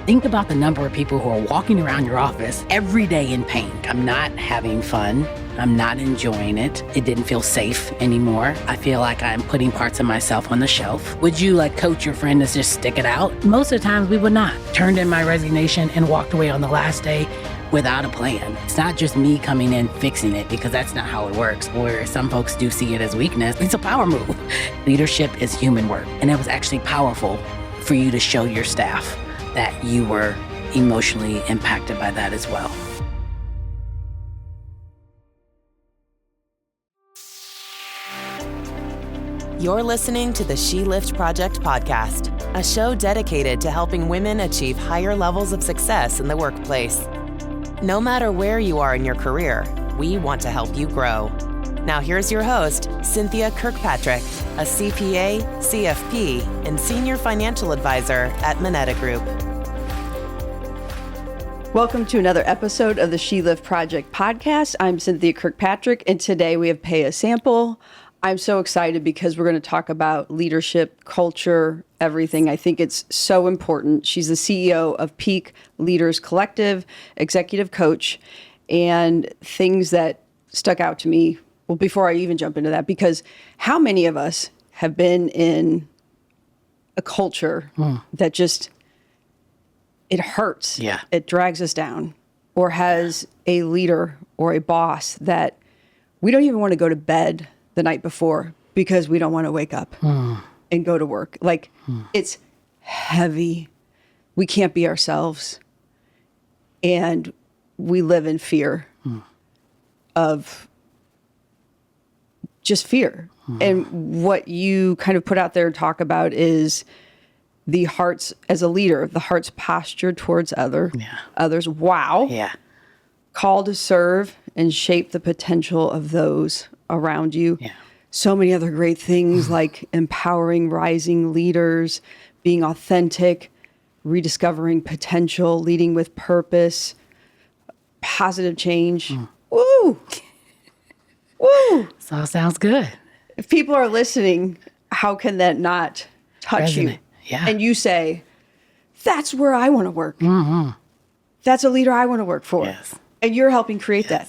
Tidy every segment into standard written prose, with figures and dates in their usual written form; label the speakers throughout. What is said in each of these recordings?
Speaker 1: Think about the number of people who are walking around your office every day in pain. I'm not having fun. I'm not enjoying it. It didn't feel safe anymore. I feel like I'm putting parts of myself on the shelf. Would you coach your friend to just stick it out? Most of the times we would not. Turned in my resignation and walked away on the last day without a plan. It's not just me coming in fixing it, because that's not how it works. Where some folks do see it as weakness, it's a power move. Leadership is human work. And it was actually powerful for you to show your staff that you were emotionally impacted by that as well.
Speaker 2: You're listening to the She Lift Project podcast, a show dedicated to helping women achieve higher levels of success in the workplace. No matter where you are in your career, we want to help you grow. Now here's your host, Cynthia Kirkpatrick, a CPA, CFP, and Senior Financial Advisor at Moneta Group.
Speaker 3: Welcome to another episode of the She Lift Project podcast. I'm Cynthia Kirkpatrick, and today we have Paya Sample. I'm so excited because we're going to talk about leadership, culture, everything. I think it's so important. She's the CEO of Peak Leaders Collective, executive coach, and things that stuck out to me, well, before I even jump into that, because how many of us have been in a culture that just, it hurts.
Speaker 1: Yeah.
Speaker 3: It drags us down, or has a leader or a boss that we don't even want to go to bed the night before because we don't want to wake up and go to work. It's heavy. We can't be ourselves. And we live in fear of just fear. And what you kind of put out there and talk about is the heart's, as a leader, the heart's posture towards others. Wow.
Speaker 1: Yeah.
Speaker 3: Call to serve and shape the potential of those around you.
Speaker 1: Yeah.
Speaker 3: So many other great things like empowering rising leaders, being authentic, rediscovering potential, leading with purpose, positive change. Woo! Woo!
Speaker 1: This all sounds good.
Speaker 3: If people are listening, how can that not touch you?
Speaker 1: Yeah.
Speaker 3: And you say, that's where I want to work. That's a leader I want to work for.
Speaker 1: Yes.
Speaker 3: And you're helping create that.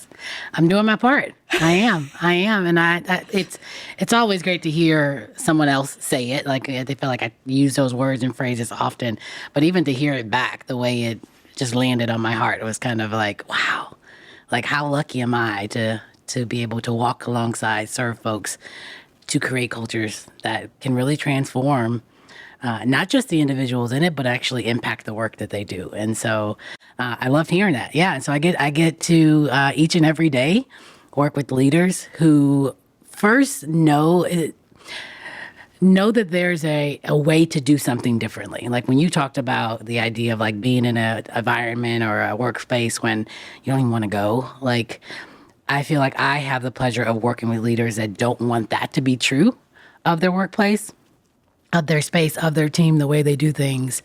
Speaker 1: I'm doing my part. I am. And it's always great to hear someone else say it. They feel like I use those words and phrases often, but even to hear it back, the way it just landed on my heart, it was kind of like, wow, how lucky am I to be able to walk alongside, serve folks, to create cultures that can really transform not just the individuals in it, but actually impact the work that they do. And so I love hearing that. Yeah. And so I get to each and every day work with leaders who first know that there's a way to do something differently. Like when you talked about the idea of being in an environment or a workspace when you don't even want to go, I feel like I have the pleasure of working with leaders that don't want that to be true of their workplace, of their space, of their team, the way they do things.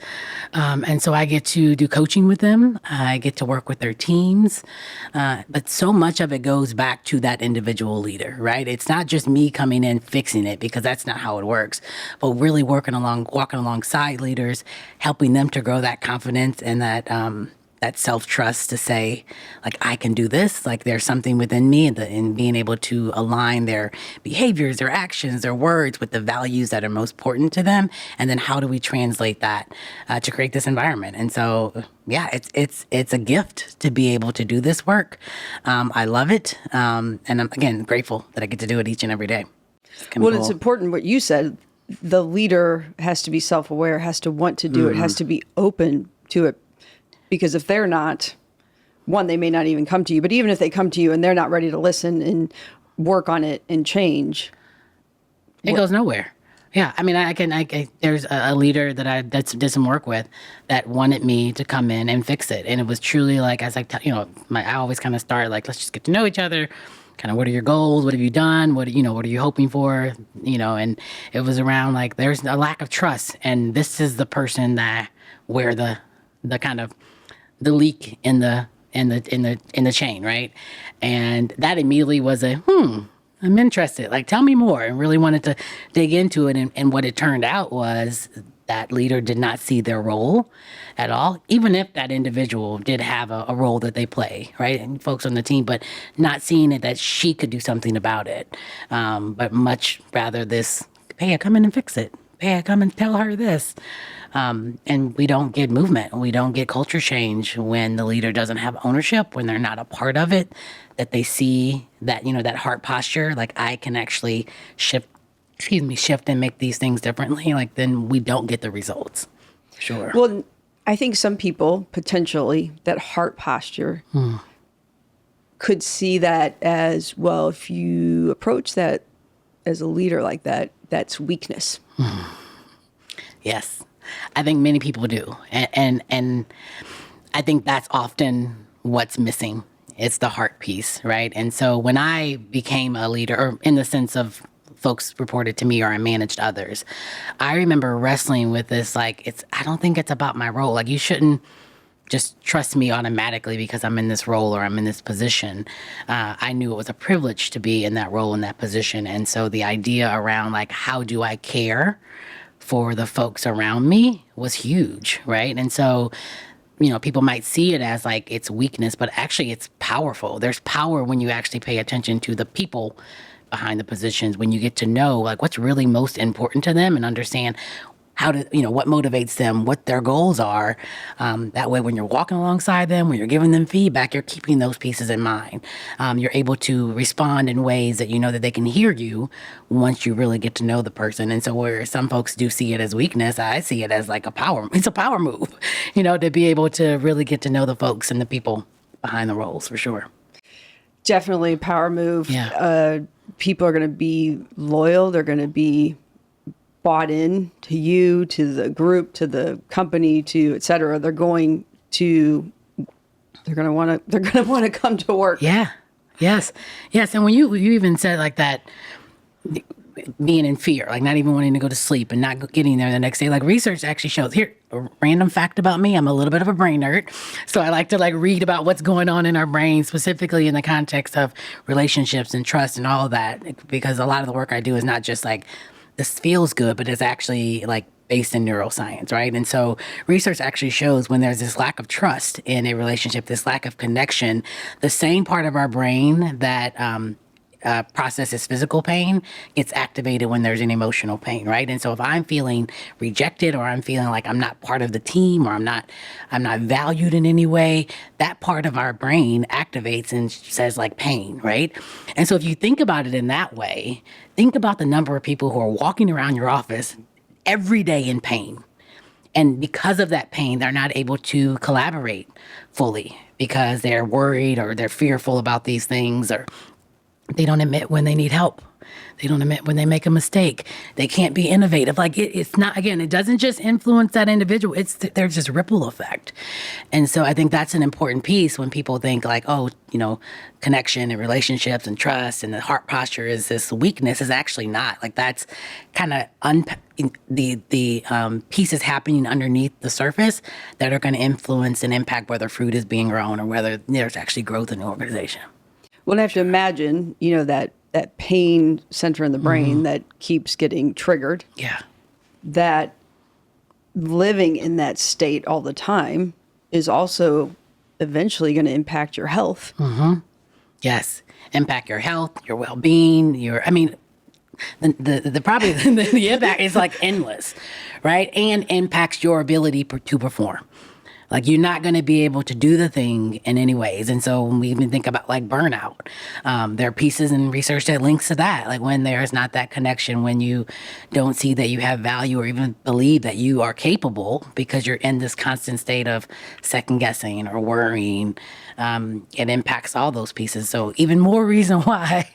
Speaker 1: And so I get to do coaching with them. I get to work with their teams. But so much of it goes back to that individual leader, right? It's not just me coming in fixing it, because that's not how it works, but really walking alongside leaders, helping them to grow that confidence and that self-trust to say, I can do this. There's something within me, and being able to align their behaviors, their actions, their words with the values that are most important to them. And then how do we translate that to create this environment? And so, yeah, it's a gift to be able to do this work. I love it. And I'm, again, grateful that I get to do it each and every day.
Speaker 3: It's important what you said. The leader has to be self-aware, has to want to do it, has to be open to it. Because if they're not, one, they may not even come to you. But even if they come to you and they're not ready to listen and work on it and change,
Speaker 1: it goes nowhere. Yeah, I mean, there's a leader that I did some work with that wanted me to come in and fix it, and it was truly I always kind of start let's just get to know each other. Kind of, what are your goals? What have you done? What are you hoping for? And it was around there's a lack of trust, and this is the person where the kind of the leak in the chain, right? And that immediately was I'm interested. Tell me more, and really wanted to dig into it. And what it turned out was that leader did not see their role at all, even if that individual did have a role that they play, right? And folks on the team, but not seeing it that she could do something about it. But much rather this, hey, come in and fix it. Hey, come and tell her this. And we don't get movement. We don't get culture change when the leader doesn't have ownership, when they're not a part of it, that they see that, that heart posture, like I can actually shift and make these things differently, like then we don't get the results. Sure.
Speaker 3: Well, I think some people potentially that heart posture could see that as, well, if you approach that as a leader like that, that's weakness.
Speaker 1: Yes. I think many people do. And I think that's often what's missing. It's the heart piece, right? And so when I became a leader, or in the sense of folks reported to me or I managed others, I remember wrestling with this, like, I don't think it's about my role. Like, you shouldn't just trust me automatically because I'm in this role or I'm in this position. I knew it was a privilege to be in that role, in that position. And so the idea around, like, how do I care for the folks around me was huge, right? And so, people might see it as like it's weakness, but actually it's powerful. There's power when you actually pay attention to the people behind the positions, when you get to know like what's really most important to them and understand how to, what motivates them, what their goals are. That way, when you're walking alongside them, when you're giving them feedback, you're keeping those pieces in mind. You're able to respond in ways that you know that they can hear you once you really get to know the person. And so where some folks do see it as weakness, I see it as like it's a power move, to be able to really get to know the folks and the people behind the roles, for sure.
Speaker 3: Definitely a power move.
Speaker 1: Yeah.
Speaker 3: People are going to be loyal. They're going to be bought in to you, to the group, to the company, to et cetera. They're going to want to come to work.
Speaker 1: Yeah. Yes. And when you even said like that, being in fear, like not even wanting to go to sleep and not getting there the next day, like research actually shows, here, a random fact about me, I'm a little bit of a brain nerd. So I like to like read about what's going on in our brain, specifically in the context of relationships and trust and all of that, because a lot of the work I do is not just like, this feels good, but it's actually like based in neuroscience, right? And so research actually shows when there's this lack of trust in a relationship, this lack of connection, the same part of our brain that processes physical pain gets activated when there's an emotional pain, right? And so if I'm feeling rejected or I'm feeling like I'm not part of the team or I'm not valued in any way, that part of our brain activates and says like pain, right? And so if you think about it in that way, think about the number of people who are walking around your office every day in pain. And because of that pain, they're not able to collaborate fully because they're worried or they're fearful about these things, or they don't admit when they need help. They don't admit when they make a mistake. They can't be innovative. Like it's not, again, it doesn't just influence that individual. There's this ripple effect. And so I think that's an important piece when people think like, connection and relationships and trust and the heart posture is this weakness. Is actually not. Like that's kind of the pieces happening underneath the surface that are going to influence and impact whether fruit is being grown or whether there's actually growth in the organization.
Speaker 3: Well, I have to imagine, that pain center in the brain that keeps getting triggered.
Speaker 1: Yeah.
Speaker 3: That living in that state all the time is also eventually going to impact your health.
Speaker 1: Mm-hmm. Yes. Impact your health, your well-being, the impact is like endless, right? And impacts your ability to perform. Like you're not going to be able to do the thing in any ways. And so when we even think about like burnout, there are pieces in research that links to that. Like when there's not that connection, when you don't see that you have value or even believe that you are capable because you're in this constant state of second guessing or worrying, it impacts all those pieces. So even more reason why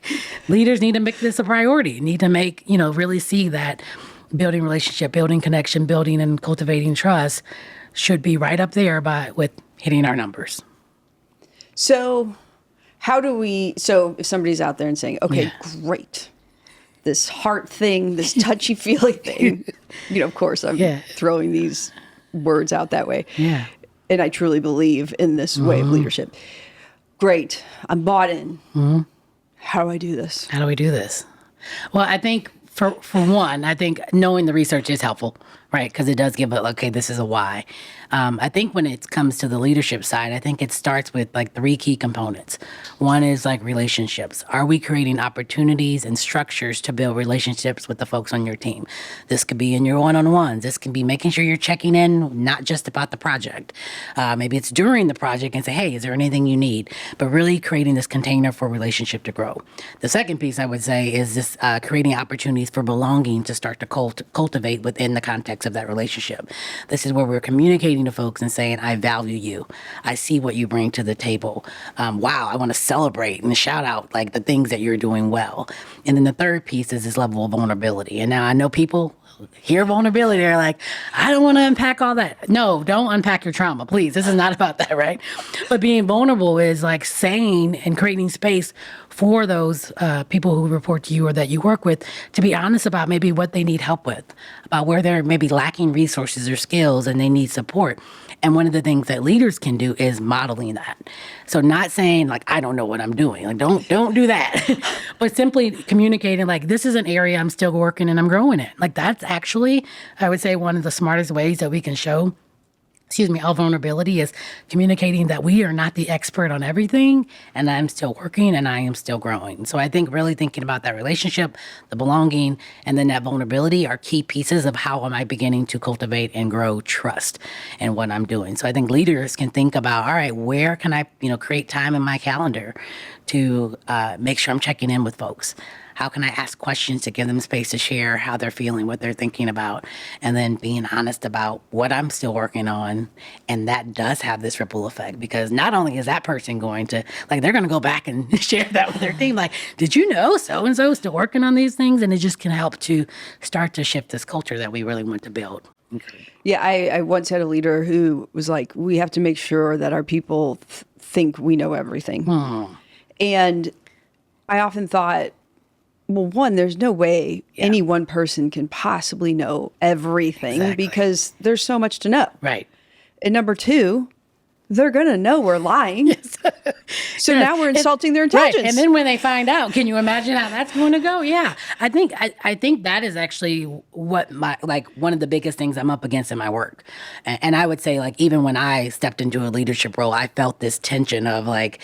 Speaker 1: leaders need to make this a priority, need to make, really see that building relationship, building connection, building and cultivating trust should be right up there with hitting our numbers.
Speaker 3: So if somebody's out there and saying, okay, great, this heart thing, this touchy-feely thing, of course I'm throwing these words out that way.
Speaker 1: Yeah.
Speaker 3: And I truly believe in this way of leadership. Great, I'm bought in. Mm-hmm. How do I do this?
Speaker 1: How do we do this? Well, I think for one, I think knowing the research is helpful, Right, because it does give a, okay, this is a why. I think when it comes to the leadership side, I think it starts with like three key components. One is like relationships. Are we creating opportunities and structures to build relationships with the folks on your team? This could be in your one-on-ones. This can be making sure you're checking in, not just about the project. Maybe it's during the project and say, hey, is there anything you need? But really creating this container for relationship to grow. The second piece I would say is this creating opportunities for belonging to start to cultivate within the context of that relationship. This is where we're communicating to folks and saying, I value you. I see what you bring to the table. Wow, I want to celebrate and shout out like the things that you're doing well. And then the third piece is this level of vulnerability. And now I know people hear vulnerability, they're like, I don't want to unpack all that. No, don't unpack your trauma, please. This is not about that, right? But being vulnerable is like saying and creating space for those people who report to you or that you work with to be honest about maybe what they need help with, about where they're maybe lacking resources or skills and they need support. And one of the things that leaders can do is modeling that. So not saying like, I don't know what I'm doing. Like, don't do that. But simply communicating like, this is an area I'm still working and I'm growing in. Like that's actually, I would say, one of the smartest ways that we can show our vulnerability is communicating that we are not the expert on everything and I'm still working and I am still growing. So I think really thinking about that relationship, the belonging, and then that vulnerability are key pieces of how am I beginning to cultivate and grow trust in what I'm doing. So I think leaders can think about, all right, where can I, create time in my calendar to make sure I'm checking in with folks? How can I ask questions to give them space to share how they're feeling, what they're thinking about, and then being honest about what I'm still working on. And that does have this ripple effect because not only is that person going to, like, they're going to go back and share that with their team. Like, did you know so-and-so is still working on these things? And it just can help to start to shift this culture that we really want to build. Okay.
Speaker 3: Yeah, I once had a leader who was like, we have to make sure that our people think we know everything. And I often thought, well, one, there's no way any one person can possibly know everything because there's so much to know.
Speaker 1: Right.
Speaker 3: And number two, they're going to know we're lying.
Speaker 1: Yes.
Speaker 3: So now we're insulting their intelligence.
Speaker 1: Right. And then when they find out, can you imagine how that's going to go? Yeah. I think that is actually what one of the biggest things I'm up against in my work. And I would say like, even when I stepped into a leadership role, I felt this tension of like,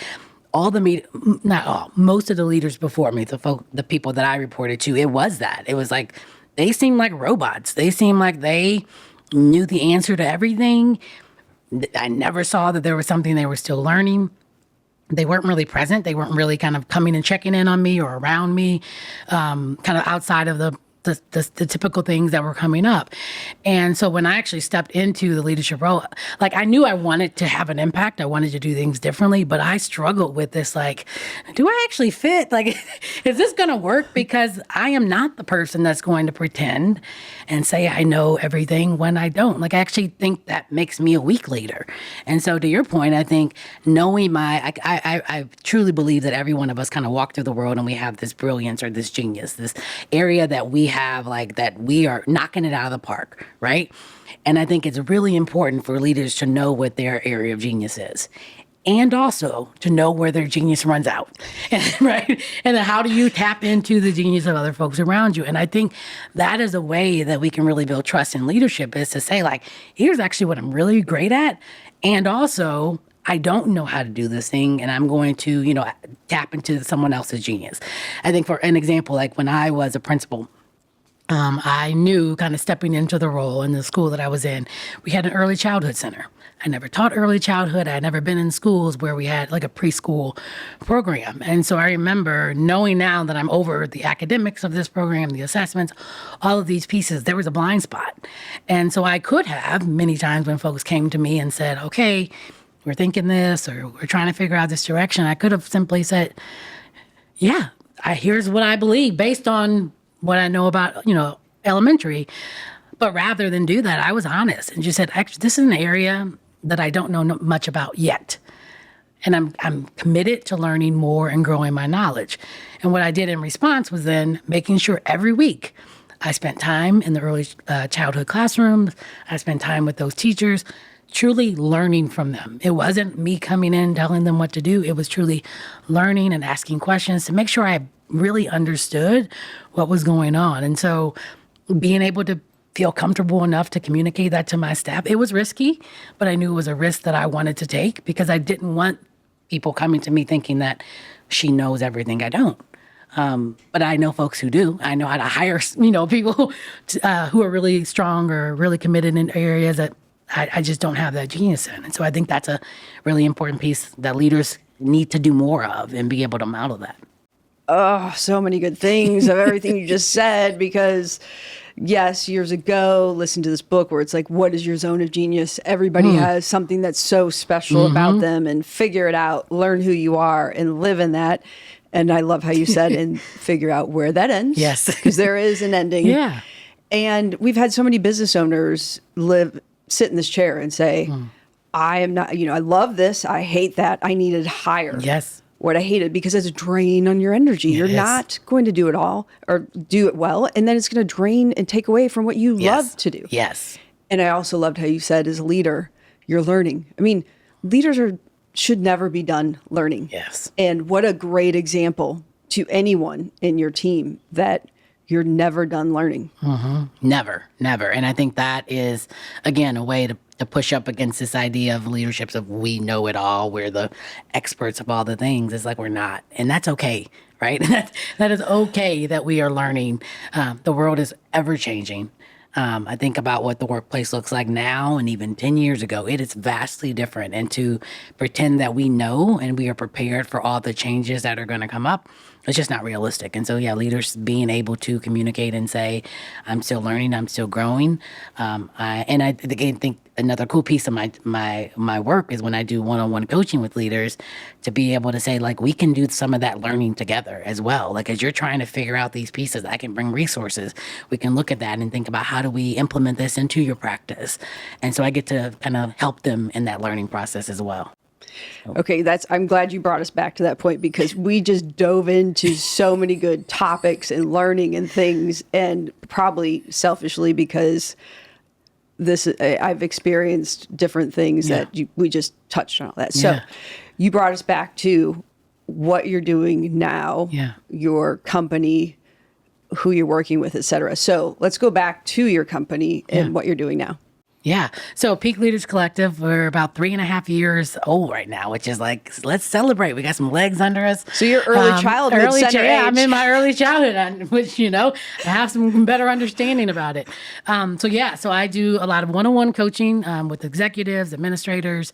Speaker 1: most of the leaders before me, the people that I reported to, it was that. It was like, they seemed like robots. They seemed like they knew the answer to everything. I never saw that there was something they were still learning. They weren't really present. They weren't really kind of coming and checking in on me or around me, kind of outside of the typical things that were coming up. And so when I actually stepped into the leadership role, like I knew I wanted to have an impact. I wanted to do things differently, but I struggled with this, like, do I actually fit? Like, is this going to work? Because I am not the person that's going to pretend and say I know everything when I don't. Like, I actually think that makes me a weak leader. And so to your point, I think knowing I truly believe that every one of us kind of walk through the world and we have this brilliance or this genius, this area that we have, like, that we are knocking it out of the park, right? And I think it's really important for leaders to know what their area of genius is. And also to know where their genius runs out, right? And then how do you tap into the genius of other folks around you? And I think that is a way that we can really build trust in leadership, is to say, like, here's actually what I'm really great at. And also, I don't know how to do this thing, and I'm going to, tap into someone else's genius. I think for an example, like when I was a principal, I knew, kind of stepping into the role in the school that I was in, we had an early childhood center. I never taught early childhood. I had never been in schools where we had like a preschool program. And so I remember knowing now that I'm over the academics of this program, the assessments, all of these pieces, there was a blind spot. And so I could have many times when folks came to me and said, okay, we're thinking this, or we're trying to figure out this direction, I could have simply said, yeah, here's what I believe based on what I know about, elementary. But rather than do that, I was honest and just said, actually, this is an area that I don't know much about yet. And I'm committed to learning more and growing my knowledge. And what I did in response was then making sure every week I spent time in the early childhood classrooms. I spent time with those teachers, truly learning from them. It wasn't me coming in telling them what to do. It was truly learning and asking questions to make sure I really understood what was going on. And so being able to feel comfortable enough to communicate that to my staff. It was risky, but I knew it was a risk that I wanted to take because I didn't want people coming to me thinking that she knows everything I don't. But I know folks who do. I know how to hire, people who are really strong or really committed in areas that I just don't have that genius in. And so I think that's a really important piece that leaders need to do more of and be able to model that.
Speaker 3: Oh, so many good things of everything you just said, because yes, years ago, listen to this book where it's like, what is your zone of genius? Everybody has something that's so special about them, and figure it out, learn who you are and live in that. And I love how you said, and figure out where that ends.
Speaker 1: Yes.
Speaker 3: Because there is an ending.
Speaker 1: Yeah.
Speaker 3: And we've had so many business owners sit in this chair and say, I am not, I love this. I hate that. I needed higher.
Speaker 1: Yes.
Speaker 3: What I hated, because it's a drain on your energy. You're not going to do it all or do it well. And then it's going to drain and take away from what you love to do.
Speaker 1: Yes.
Speaker 3: And I also loved how you said, as a leader, you're learning. I mean, leaders should never be done learning.
Speaker 1: Yes.
Speaker 3: And what a great example to anyone in your team that you're never done learning.
Speaker 1: Never. And I think that is, again, a way to push up against this idea of leaderships of we know it all, we're the experts of all the things. It's like we're not. And that's okay, right? That is okay that we are learning. The world is ever changing. I think about what the workplace looks like now and even 10 years ago. It is vastly different. And to pretend that we know and we are prepared for all the changes that are going to come up, it's just not realistic. And so, leaders being able to communicate and say, I'm still learning, I'm still growing. I again think another cool piece of my work is when I do one-on-one coaching with leaders, to be able to say, like, we can do some of that learning together as well. Like, as you're trying to figure out these pieces, I can bring resources. We can look at that and think about how do we implement this into your practice. And so I get to kind of help them in that learning process as well.
Speaker 3: Okay, I'm glad you brought us back to that point, because we just dove into so many good topics and learning and things, and probably selfishly because I've experienced different things that we just touched on all that. So you brought us back to what you're doing now, your company, who you're working with, et cetera. So let's go back to your company and what you're doing now.
Speaker 1: Yeah. So Peak Leaders Collective, we're about 3.5 years old right now, which is like, let's celebrate. We got some legs under us.
Speaker 3: So you're early childhood center age.
Speaker 1: Yeah, I'm in my early childhood, which, I have some better understanding about it. So I do a lot of one-on-one coaching with executives, administrators,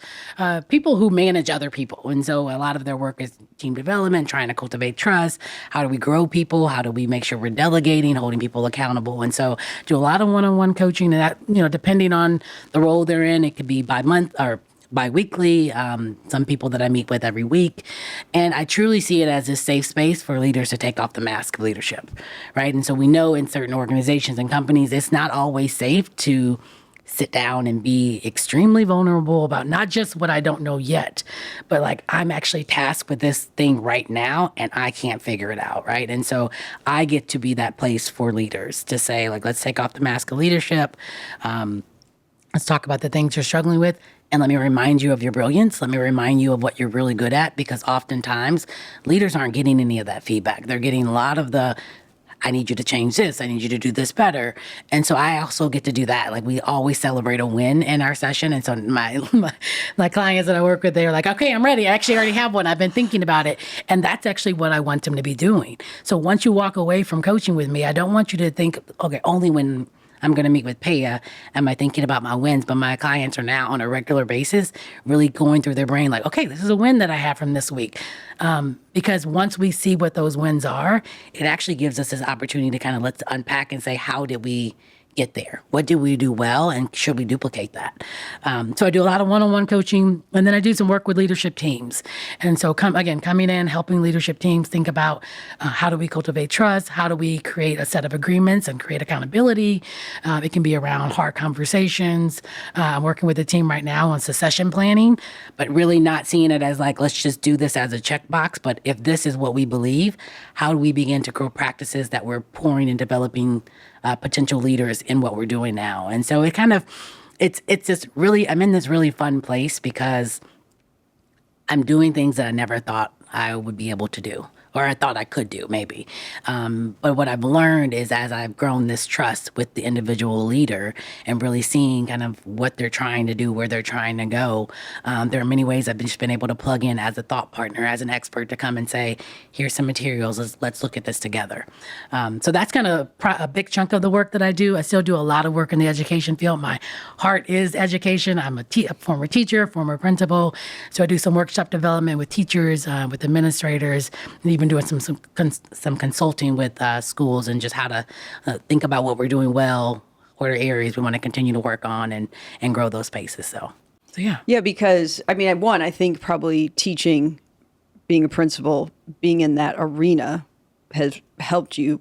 Speaker 1: people who manage other people. And so a lot of their work is team development, trying to cultivate trust. How do we grow people? How do we make sure we're delegating, holding people accountable? And so do a lot of one-on-one coaching, and that, depending on the role they're in, it could be by month or bi-weekly, some people that I meet with every week. And I truly see it as a safe space for leaders to take off the mask of leadership, right? And so we know in certain organizations and companies, it's not always safe to sit down and be extremely vulnerable about not just what I don't know yet, but like, I'm actually tasked with this thing right now and I can't figure it out, right? And so I get to be that place for leaders to say, like, let's take off the mask of leadership. Let's talk about the things you're struggling with. And let me remind you of your brilliance. Let me remind you of what you're really good at, because oftentimes leaders aren't getting any of that feedback. They're getting a lot of the, I need you to change this. I need you to do this better. And so I also get to do that. Like, we always celebrate a win in our session. And so my clients that I work with, they're like, okay, I'm ready. I actually already have one. I've been thinking about it. And that's actually what I want them to be doing. So once you walk away from coaching with me, I don't want you to think, okay, only when I'm going to meet with Paya am I thinking about my wins, but my clients are now on a regular basis really going through their brain like, okay, this is a win that I have from this week. Because once we see what those wins are, it actually gives us this opportunity to kind of let's unpack and say, how did we get there? What did we do well? And should we duplicate that? So I do a lot of one-on-one coaching, and then I do some work with leadership teams. And so coming in, helping leadership teams think about how do we cultivate trust? How do we create a set of agreements and create accountability? It can be around hard conversations. I'm working with a team right now on succession planning, but really not seeing it as like, let's just do this as a checkbox. But if this is what we believe, how do we begin to grow practices that we're pouring and developing potential leaders in what we're doing now? And so it's just really, I'm in this really fun place because I'm doing things that I never thought I would be able to do or I thought I could do maybe. But what I've learned is as I've grown this trust with the individual leader and really seeing kind of what they're trying to do, where they're trying to go, there are many ways I've just been able to plug in as a thought partner, as an expert to come and say, here's some materials, let's look at this together. So that's kind of a big chunk of the work that I do. I still do a lot of work in the education field. My heart is education. I'm a former teacher, former principal. So I do some workshop development with teachers, with administrators, and even doing some consulting with schools and just how to think about what we're doing well, what are areas we want to continue to work on and grow those spaces. So yeah.
Speaker 3: Yeah, because I mean, I think probably teaching, being a principal, being in that arena has helped you,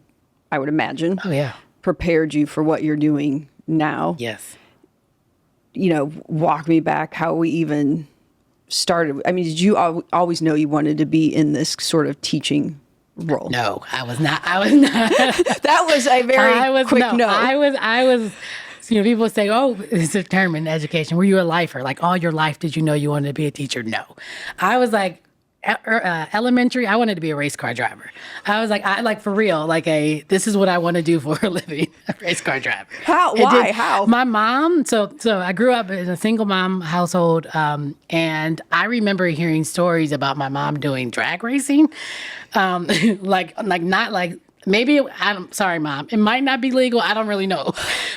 Speaker 3: I would imagine.
Speaker 1: Oh, yeah.
Speaker 3: Prepared you for what you're doing now.
Speaker 1: Yes.
Speaker 3: Walk me back how we even started. I mean, did you always know you wanted to be in this sort of teaching role?
Speaker 1: No, I was not.
Speaker 3: That was a very quick no.
Speaker 1: I was, people say, oh, it's a term in education. Were you a lifer? Like all your life, did you know you wanted to be a teacher? No. I was like, elementary, I wanted to be a race car driver. I was like, for real, this is what I want to do for a living, a race car driver.
Speaker 3: How? Why? How?
Speaker 1: My mom, so I grew up in a single mom household, and I remember hearing stories about my mom doing drag racing, maybe, I'm sorry, Mom, it might not be legal. I don't really know.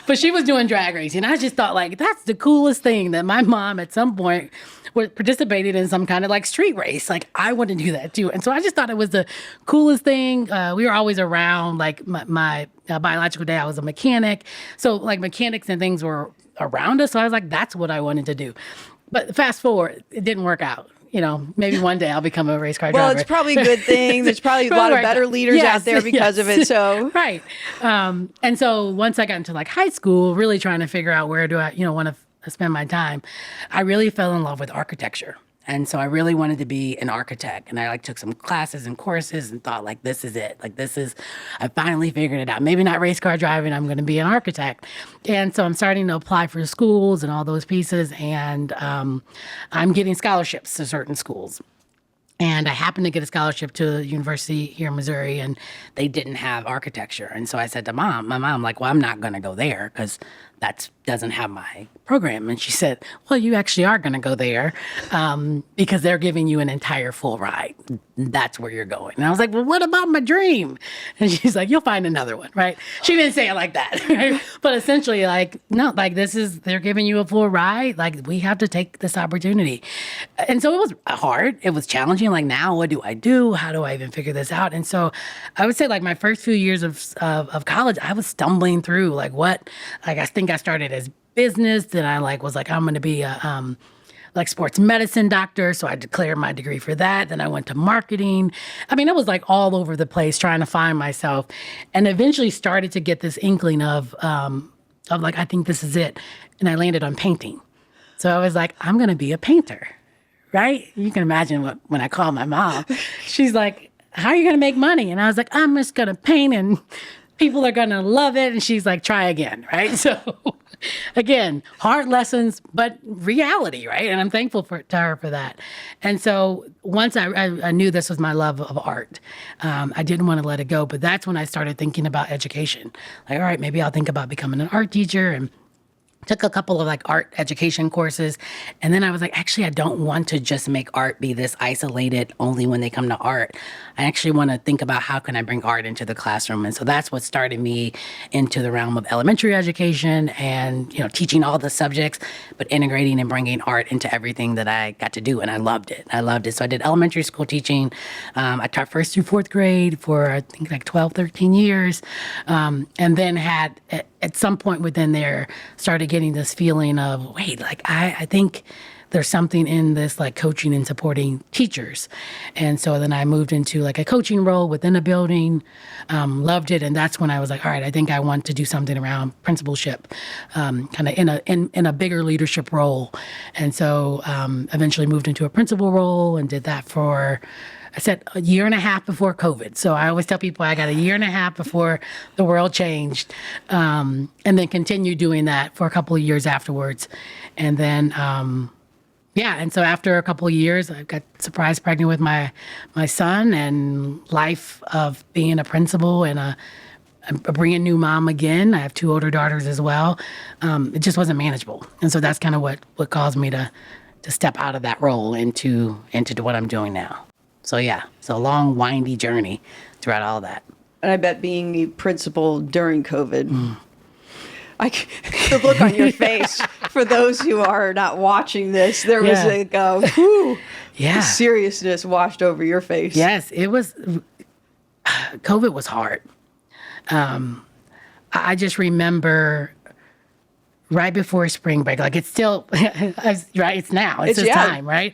Speaker 1: But she was doing drag racing. I just thought, that's the coolest thing that my mom at some point participated in some kind of street race. I want to do that too. And so I just thought it was the coolest thing. We were always around, my biological dad was a mechanic. So mechanics and things were around us. So I was like, that's what I wanted to do. But fast forward, it didn't work out. Maybe one day I'll become a race car driver.
Speaker 3: Well, it's probably a good thing. There's probably a lot of better leaders out there because of it. So
Speaker 1: right. And so once I got into high school, really trying to figure out where do I, want to spend my time, I really fell in love with architecture. And so I really wanted to be an architect. And I took some classes and courses and thought this is it. I finally figured it out. Maybe not race car driving, I'm going to be an architect. And so I'm starting to apply for schools and all those pieces. And I'm getting scholarships to certain schools. And I happened to get a scholarship to a university here in Missouri, and they didn't have architecture. And so I said to my mom, well, I'm not going to go there because that doesn't have my program. And she said, well, you actually are going to go there because they're giving you an entire full ride. That's where you're going. And I was like, well, what about my dream? And she's like, you'll find another one, right? She didn't say it like that, right? But essentially, no, they're giving you a full ride. We have to take this opportunity. And so it was hard. It was challenging. Now what do I do? How do I even figure this out? And so I would say my first few years of college, I was stumbling through I think I started as business. Then I was I'm going to be a sports medicine doctor. So I declared my degree for that. Then I went to marketing. I mean, it was all over the place trying to find myself, and eventually started to get this inkling of I think this is it. And I landed on painting. So I was I'm going to be a painter, right? You can imagine when I called my mom, she's like, how are you going to make money? And I was like, I'm just going to paint and people are going to love it. And she's like, try again, right? So again, hard lessons, but reality, right? And I'm thankful to her for that. And so once I knew this was my love of art, I didn't want to let it go. But that's when I started thinking about education. All right, maybe I'll think about becoming an art teacher, and took a couple of art education courses. And then I was actually, I don't want to just make art be this isolated only when they come to art. I actually want to think about how can I bring art into the classroom. And so that's what started me into the realm of elementary education and, teaching all the subjects, but integrating and bringing art into everything that I got to do. And I loved it. So I did elementary school teaching. I taught first through fourth grade for, I think, 12, 13 years. And then had, at some point within there, started getting this feeling of, wait, I think there's something in this coaching and supporting teachers. And so then I moved into a coaching role within a building, loved it. And that's when I was all right, I think I want to do something around principalship, kind of in a bigger leadership role. And so eventually moved into a principal role and did that for, I said, a year and a half before COVID. So I always tell people I got a year and a half before the world changed, and then continued doing that for a couple of years afterwards. And then Yeah, and so after a couple of years, I got surprise pregnant with my son, and life of being a principal and a brand new mom again. I have two older daughters as well. It just wasn't manageable, and so that's kind of what caused me to step out of that role into what I'm doing now. So yeah, it's a long, windy journey throughout all that.
Speaker 3: And I bet being a principal during COVID, the look on your face, for those who are not watching this, there was seriousness washed over your face.
Speaker 1: Yes, it was. COVID was hard. I just remember right before spring break, like it's still, right, it's now, it's this time, right?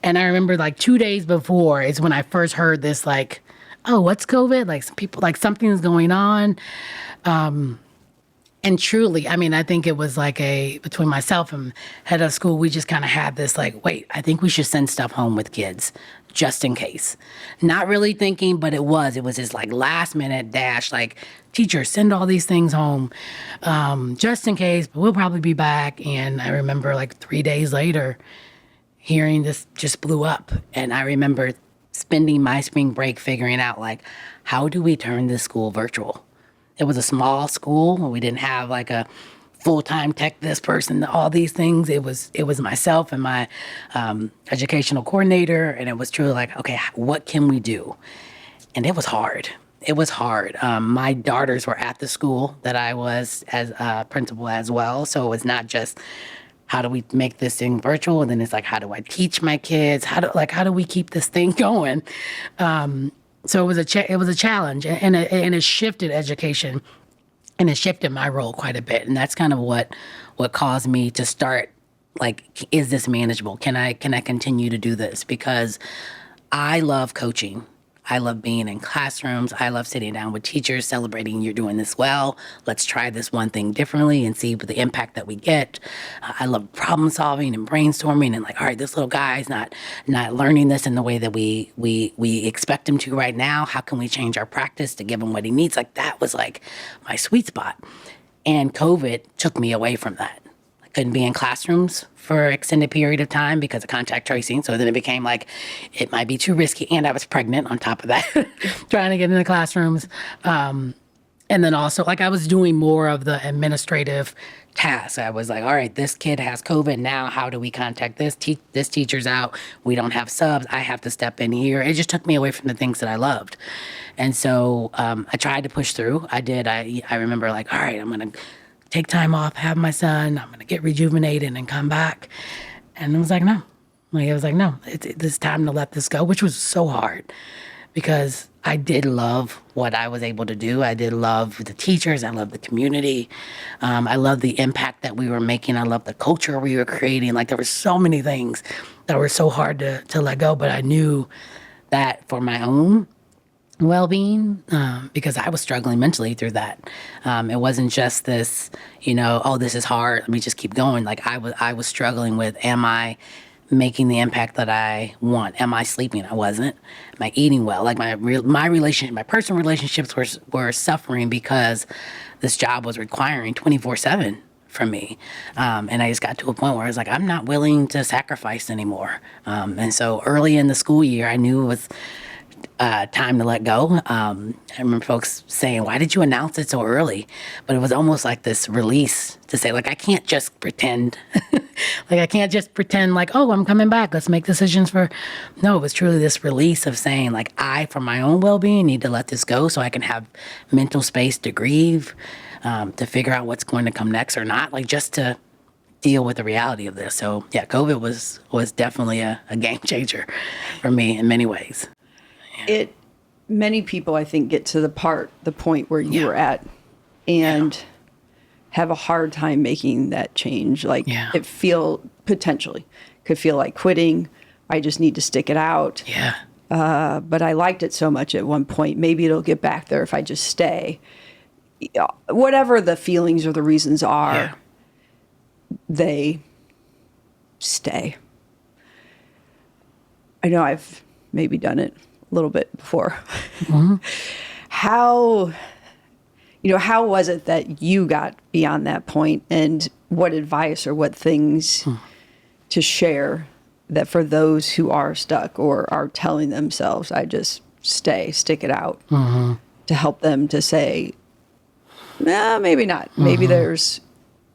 Speaker 1: And I remember like 2 days before is when I first heard this, like, oh, what's COVID? Like some people, like something's going on. And truly, I mean, I think it was like between myself and head of school, we just kind of had this like, wait, I think we should send stuff home with kids just in case. Not really thinking, but it was this like last minute dash, like teachers send all these things home just in case, but we'll probably be back. And I remember like 3 days later, hearing this just blew up. And I remember spending my spring break figuring out like, how do we turn this school virtual? It was a small school. We didn't have like a full-time tech this person, all these things. It was myself and my educational coordinator, and it was truly like, okay, what can we do? And it was hard. It was hard. My daughters were at the school that I was as a principal as well, so it was not just how do we make this thing virtual, and then it's like, how do I teach my kids? How do we keep this thing going? So it was a challenge, and it shifted education, and it shifted my role quite a bit, and that's kind of what caused me to start. Like, is this manageable? Can I continue to do this? Because I love coaching. I love being in classrooms. I love sitting down with teachers, celebrating you're doing this well. Let's try this one thing differently and see the impact that we get. I love problem solving and brainstorming and like, all right, this little guy's not learning this in the way that we expect him to right now. How can we change our practice to give him what he needs? Like that was like my sweet spot. And COVID took me away from that. I couldn't be in classrooms for an extended period of time because of contact tracing. So then it became like, it might be too risky. And I was pregnant on top of that, trying to get into classrooms. And then also like I was doing more of the administrative tasks. I was like, all right, this kid has COVID. Now, how do we contact this? This teacher's out. We don't have subs. I have to step in here. It just took me away from the things that I loved. And so I tried to push through. I did. I remember like, all right, I'm going to take time off, have my son, I'm going to get rejuvenated and come back. And it was like, no. Like, it was like, no, it's time to let this go, which was so hard because I did love what I was able to do. I did love the teachers. I love the community. I love the impact that we were making. I love the culture we were creating. Like, there were so many things that were so hard to let go, but I knew that for my own well-being, because I was struggling mentally through that. It wasn't just this, oh, this is hard, let me just keep going. Like I was struggling with, am I making the impact that I want? Am I sleeping? I wasn't. Am I eating well? Like my personal relationships were suffering because this job was requiring 24/7 from me. And I just got to a point where I was like, I'm not willing to sacrifice anymore. And so early in the school year, I knew it was time to let go. I remember folks saying, why did you announce it so early? But it was almost like this release to say, like, I can't just pretend. Like, oh, I'm coming back. Let's make decisions No, it was truly this release of saying, like, I, for my own well-being, need to let this go so I can have mental space to grieve, to figure out what's going to come next or not, like just to deal with the reality of this. So yeah, COVID was definitely a game changer for me in many ways.
Speaker 3: Many people, I think, get to the point where you were at and have a hard time making that change. Like it could feel like quitting. I just need to stick it out.
Speaker 1: Yeah.
Speaker 3: But I liked it so much at one point. Maybe it'll get back there if I just stay. Whatever the feelings or the reasons are, they stay. I know I've maybe done it a little bit before. Mm-hmm. How was it that you got beyond that point, and what advice or what things to share that for those who are stuck or are telling themselves, I just stick it out, to help them to say, nah, maybe not. Maybe there's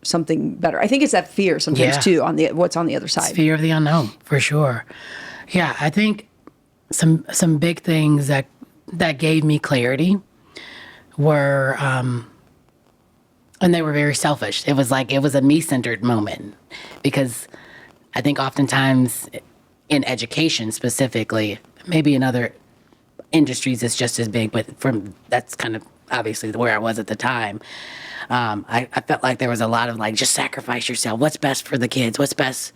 Speaker 3: something better. I think it's that fear sometimes too, on what's on the other side.
Speaker 1: It's fear of the unknown, for sure. Yeah, I think some big things that gave me clarity were, and they were very selfish. It was a me-centered moment, because I think oftentimes in education specifically, maybe in other industries it's just as big, but that's kind of obviously where I was at the time. I felt like there was a lot of just sacrifice yourself. What's best for the kids? What's best?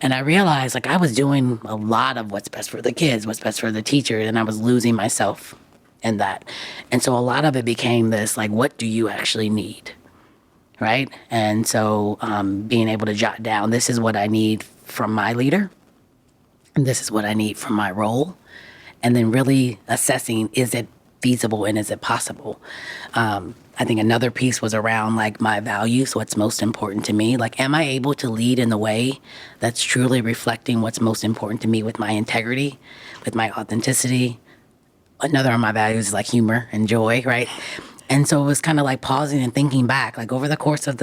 Speaker 1: And I realized I was doing a lot of what's best for the kids, what's best for the teacher, and I was losing myself in that. And so a lot of it became this, what do you actually need? Right? And so being able to jot down, this is what I need from my leader, and this is what I need from my role. And then really assessing, is it feasible and is it possible? I think another piece was around my values, what's most important to me. Am I able to lead in the way that's truly reflecting what's most important to me, with my integrity, with my authenticity? Another of my values is humor and joy, right? And so it was kind of pausing and thinking back, over the course of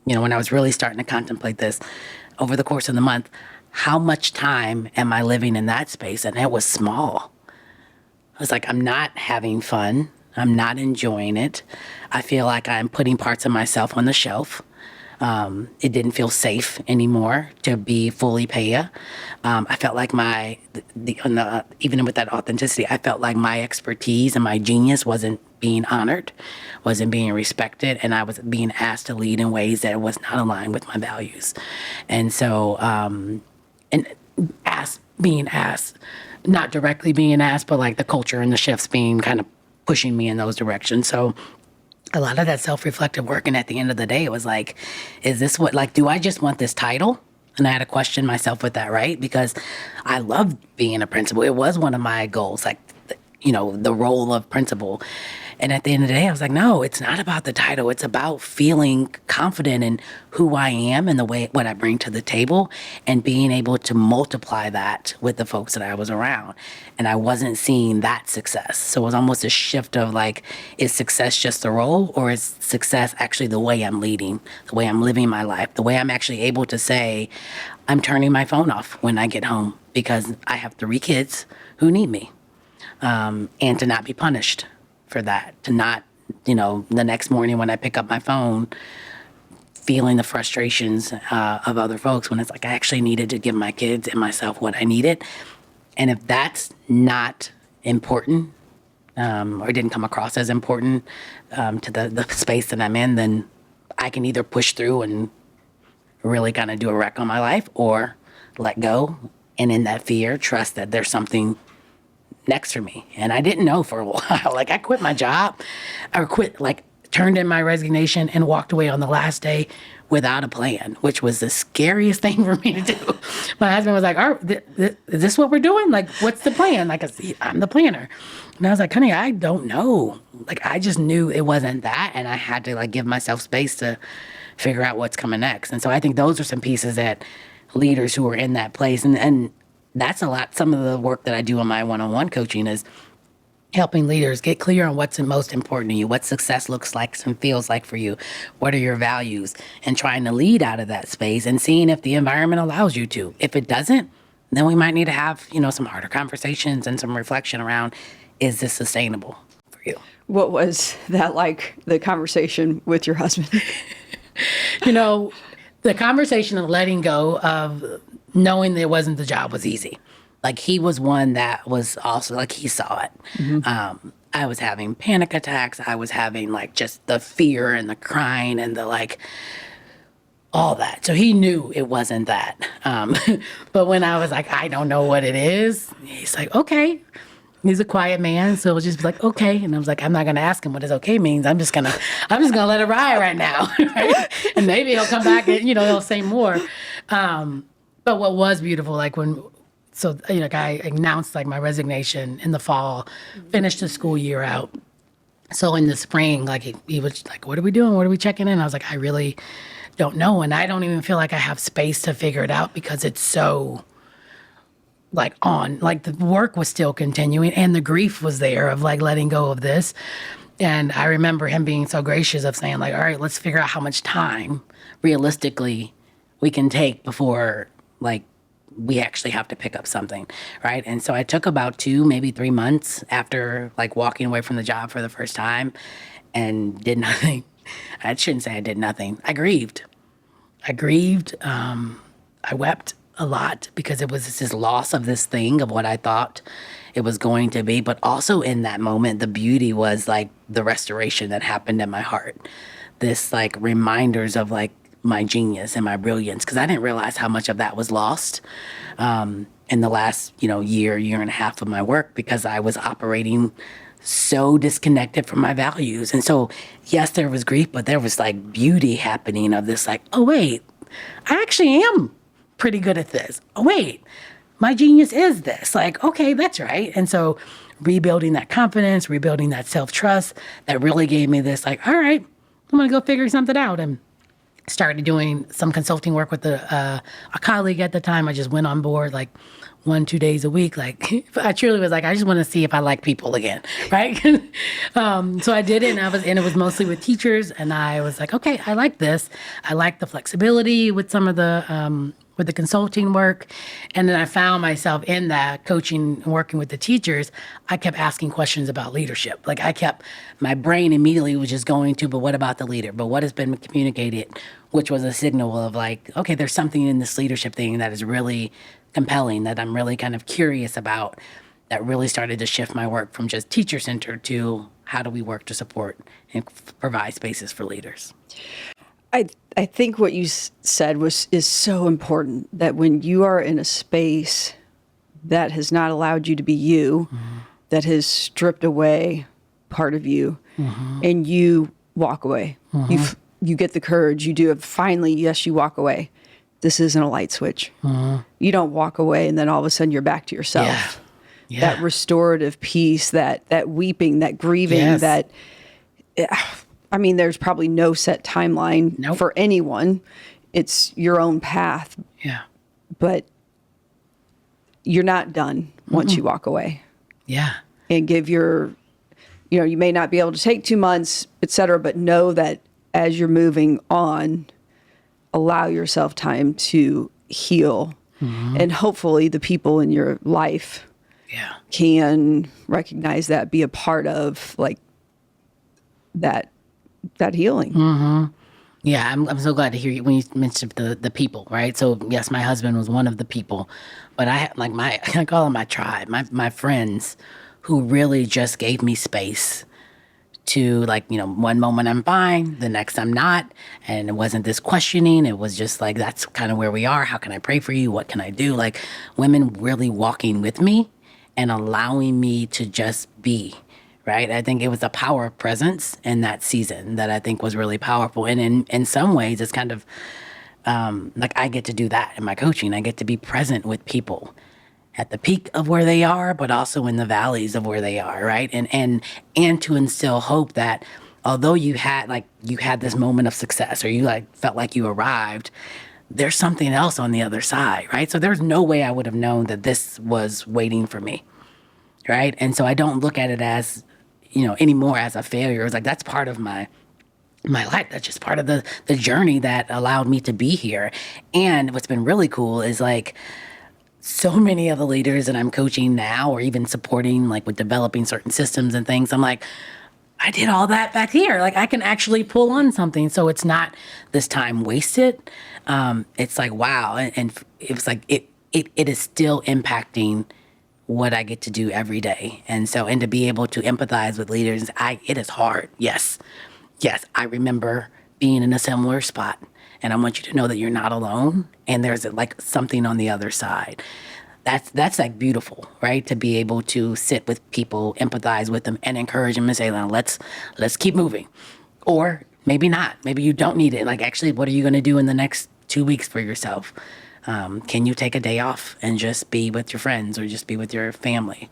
Speaker 1: when I was really starting to contemplate this, over the course of the month, how much time am I living in that space? And it was small. I was I'm not having fun. I'm not enjoying it. I feel like I'm putting parts of myself on the shelf. It didn't feel safe anymore to be fully Paya. I felt like even with that authenticity, I felt like my expertise and my genius wasn't being honored, wasn't being respected, and I was being asked to lead in ways that was not aligned with my values. And so, being asked, not directly being asked, but the culture and the shifts being kind of pushing me in those directions. So a lot of that self-reflective work, and at the end of the day, it was is this what, do I just want this title? And I had to question myself with that, right? Because I loved being a principal. It was one of my goals, the role of principal. And at the end of the day, I was no, it's not about the title. It's about feeling confident in who I am and what I bring to the table, and being able to multiply that with the folks that I was around. And I wasn't seeing that success. So it was almost a shift of is success just the role, or is success actually the way I'm leading, the way I'm living my life, the way I'm actually able to say, I'm turning my phone off when I get home because I have 3 kids who need me, and to not be punished for that, to not, the next morning when I pick up my phone, feeling the frustrations of other folks, when it's I actually needed to give my kids and myself what I needed. And if that's not important, or didn't come across as important to the space that I'm in, then I can either push through and really kind of do a wreck on my life, or let go, and in that fear, trust that there's something next for me. And I didn't know for a while. I quit my job, turned in my resignation and walked away on the last day without a plan, which was the scariest thing for me to do. My husband was is this what we're doing? What's the plan? I'm the planner. And I was honey, I don't know. I just knew it wasn't that. And I had to give myself space to figure out what's coming next. And so I think those are some pieces that leaders who are in that place, and that's a lot. Some of the work that I do on my one-on-one coaching is helping leaders get clear on what's most important to you, what success looks like and feels like for you, what are your values, and trying to lead out of that space and seeing if the environment allows you to. If it doesn't, then we might need to have, some harder conversations and some reflection around, is this sustainable for you?
Speaker 3: What was that the conversation with your husband?
Speaker 1: The conversation of letting go of knowing that it wasn't the job was easy. He was one that was also he saw it. Mm-hmm. I was having panic attacks. I was having just the fear and the crying and the all that. So he knew it wasn't that. But when I was I don't know what it is, he's okay. He's a quiet man, so it was just okay. And I was I'm not gonna ask him what his okay means. I'm just gonna let it ride right now, right? And maybe he'll come back and he'll say more. But what was beautiful, I announced my resignation in the fall, finished the school year out. So in the spring, he was what are we doing? What are we checking in? I was I really don't know, and I don't even feel I have space to figure it out because it's so like on, like the work was still continuing and the grief was there of like letting go of this. And I remember him being so gracious of saying like, all right, let's figure out how much time realistically we can take before like we actually have to pick up something, right? And so I took about 2, maybe 3 months after like walking away from the job for the first time and did nothing. I shouldn't say I did nothing. I grieved. I wept a lot because it was this loss of this thing of what I thought it was going to be. But also in that moment, the beauty was like the restoration that happened in my heart. This like reminders of like my genius and my brilliance, because I didn't realize how much of that was lost in the last, year and a half of my work, because I was operating so disconnected from my values. And so, yes, there was grief, but there was like beauty happening of this like, oh, wait, I actually am pretty good at this. Oh, wait, my genius is this. Like, okay, that's right. And so rebuilding that confidence, rebuilding that self-trust, that really gave me this like, all right, I'm going to go figure something out. And started doing some consulting work with a colleague at the time. I just went on board like 1-2 days a week. Like I truly was like, I just want to see if I like people again, right? So I did it, and it was mostly with teachers. And I was like, okay, I like this. I like the flexibility with some of the with the consulting work. And then I found myself in that coaching and working with the teachers. I kept asking questions about leadership. Like my brain immediately was just going to, but what about the leader? But what has been communicated, which was a signal of like, okay, there's something in this leadership thing that is really compelling, that I'm really kind of curious about, that really started to shift my work from just teacher-centered to how do we work to support and provide spaces for leaders.
Speaker 3: I think what you said is so important, that when you are in a space that has not allowed you to be you, that has stripped away part of you, and you walk away, you get the courage, you do it. Finally, yes, you walk away. This isn't a light switch. You don't walk away and then all of a sudden you're back to yourself. Yeah. That restorative peace, that weeping, that grieving, that... I mean, there's probably no set timeline for anyone. It's your own path.
Speaker 1: Yeah.
Speaker 3: But you're not done once you walk away.
Speaker 1: Yeah.
Speaker 3: And give you may not be able to take 2 months, et cetera, but know that as you're moving on, allow yourself time to heal. And hopefully the people in your life can recognize that, be a part of like that healing.
Speaker 1: Yeah, I'm so glad to hear you when you mentioned the people, right? So yes, my husband was one of the people, but I had like I call them my tribe, my friends, who really just gave me space to like, one moment I'm fine, the next I'm not. And it wasn't this questioning. It was just like, that's kind of where we are. How can I pray for you? What can I do? Like women really walking with me and allowing me to just be. Right. I think it was the power of presence in that season that I think was really powerful. And in some ways, it's kind of like I get to do that in my coaching. I get to be present with people at the peak of where they are, but also in the valleys of where they are. Right. And to instill hope that although you had this moment of success, or you like felt like you arrived, there's something else on the other side. Right. So there's no way I would have known that this was waiting for me. Right. And so I don't look at it as, anymore as a failure. It's like, that's part of my life. That's just part of the journey that allowed me to be here. And what's been really cool is like so many of the leaders that I'm coaching now, or even supporting like with developing certain systems and things, I'm like, I did all that back here. Like I can actually pull on something. So it's not this time wasted. It's like, wow. And it was like, it is still impacting what I get to do every day. And to be able to empathize with leaders, it is hard. Yes, I remember being in a similar spot, and I want you to know that you're not alone, and there's like something on the other side. That's like beautiful, right? To be able to sit with people, empathize with them, and encourage them and say, "Now let's keep moving," or maybe not. Maybe you don't need it. Like, actually, what are you going to do in the next 2 weeks for yourself? Can you take a day off and just be with your friends or just be with your family?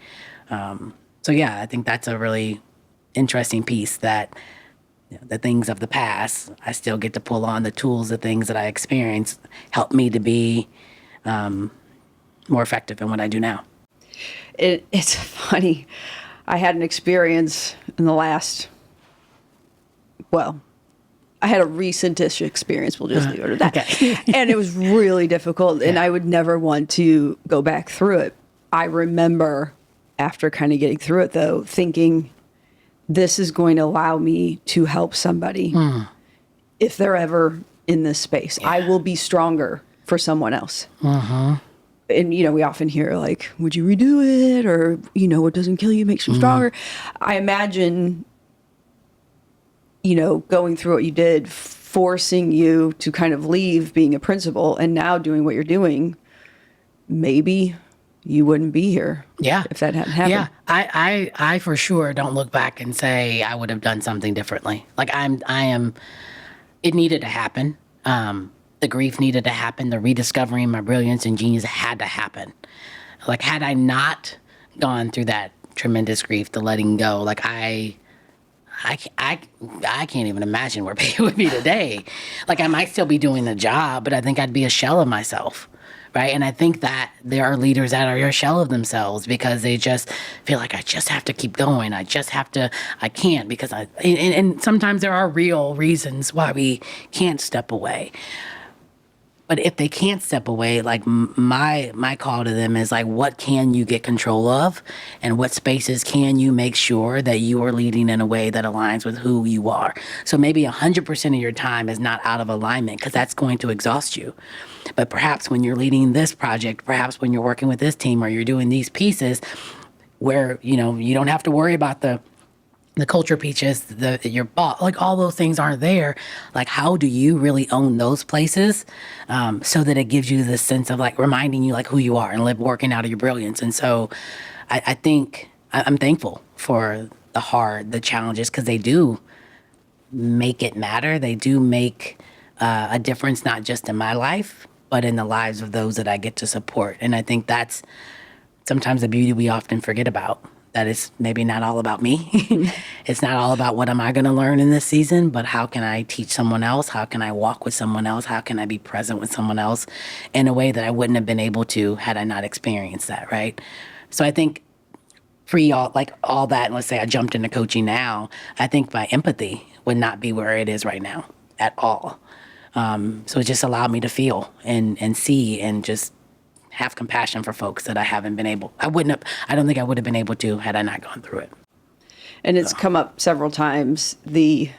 Speaker 1: So yeah, I think that's a really interesting piece, that the things of the past, I still get to pull on the tools, the things that I experienced help me to be more effective in what I do now.
Speaker 3: It's funny. I had an experience in the last, well, I had a recent-ish experience. We'll just leave it at that.
Speaker 1: Okay.
Speaker 3: And it was really difficult, and I would never want to go back through it. I remember after kind of getting through it, though, thinking this is going to allow me to help somebody if they're ever in this space. I will be stronger for someone else. And, you know, we often hear, like, would you redo it? Or, you know, what doesn't kill you makes you stronger. I imagine, you know, going through what you did, forcing you to kind of leave being a principal and now doing what you're doing, maybe you wouldn't be here.
Speaker 1: Yeah.
Speaker 3: If that hadn't happened.
Speaker 1: Yeah. I for sure don't look back and say I would have done something differently. Like it needed to happen. The grief needed to happen. The rediscovering my brilliance and genius had to happen. Like, had I not gone through that tremendous grief, the letting go, like I can't even imagine where Paya would be today. Like, I might still be doing the job, but I think I'd be a shell of myself, right? And I think that there are leaders that are a shell of themselves because they just feel like, I just have to keep going. I can't because and sometimes there are real reasons why we can't step away. But if they can't step away, like my call to them is like, what can you get control of? And what spaces can you make sure that you are leading in a way that aligns with who you are? So maybe 100% of your time is not out of alignment because that's going to exhaust you. But perhaps when you're leading this project, perhaps when you're working with this team or you're doing these pieces where, you know, you don't have to worry about the culture pieces, your boss, like all those things aren't there. Like, how do you really own those places so that it gives you this sense of like reminding you like who you are and working out of your brilliance? And so I think I'm thankful for the challenges because they do make it matter. They do make a difference, not just in my life, but in the lives of those that I get to support. And I think that's sometimes the beauty we often forget about. That it's maybe not all about me. It's not all about what am I going to learn in this season, but how can I teach someone else? How can I walk with someone else? How can I be present with someone else in a way that I wouldn't have been able to had I not experienced that, right? So I think all that, and let's say I jumped into coaching now, I think my empathy would not be where it is right now at all. So it just allowed me to feel and see and just have compassion for folks that I haven't been able. I don't think I would have been able to had I not gone through it.
Speaker 3: And it's come up several times, the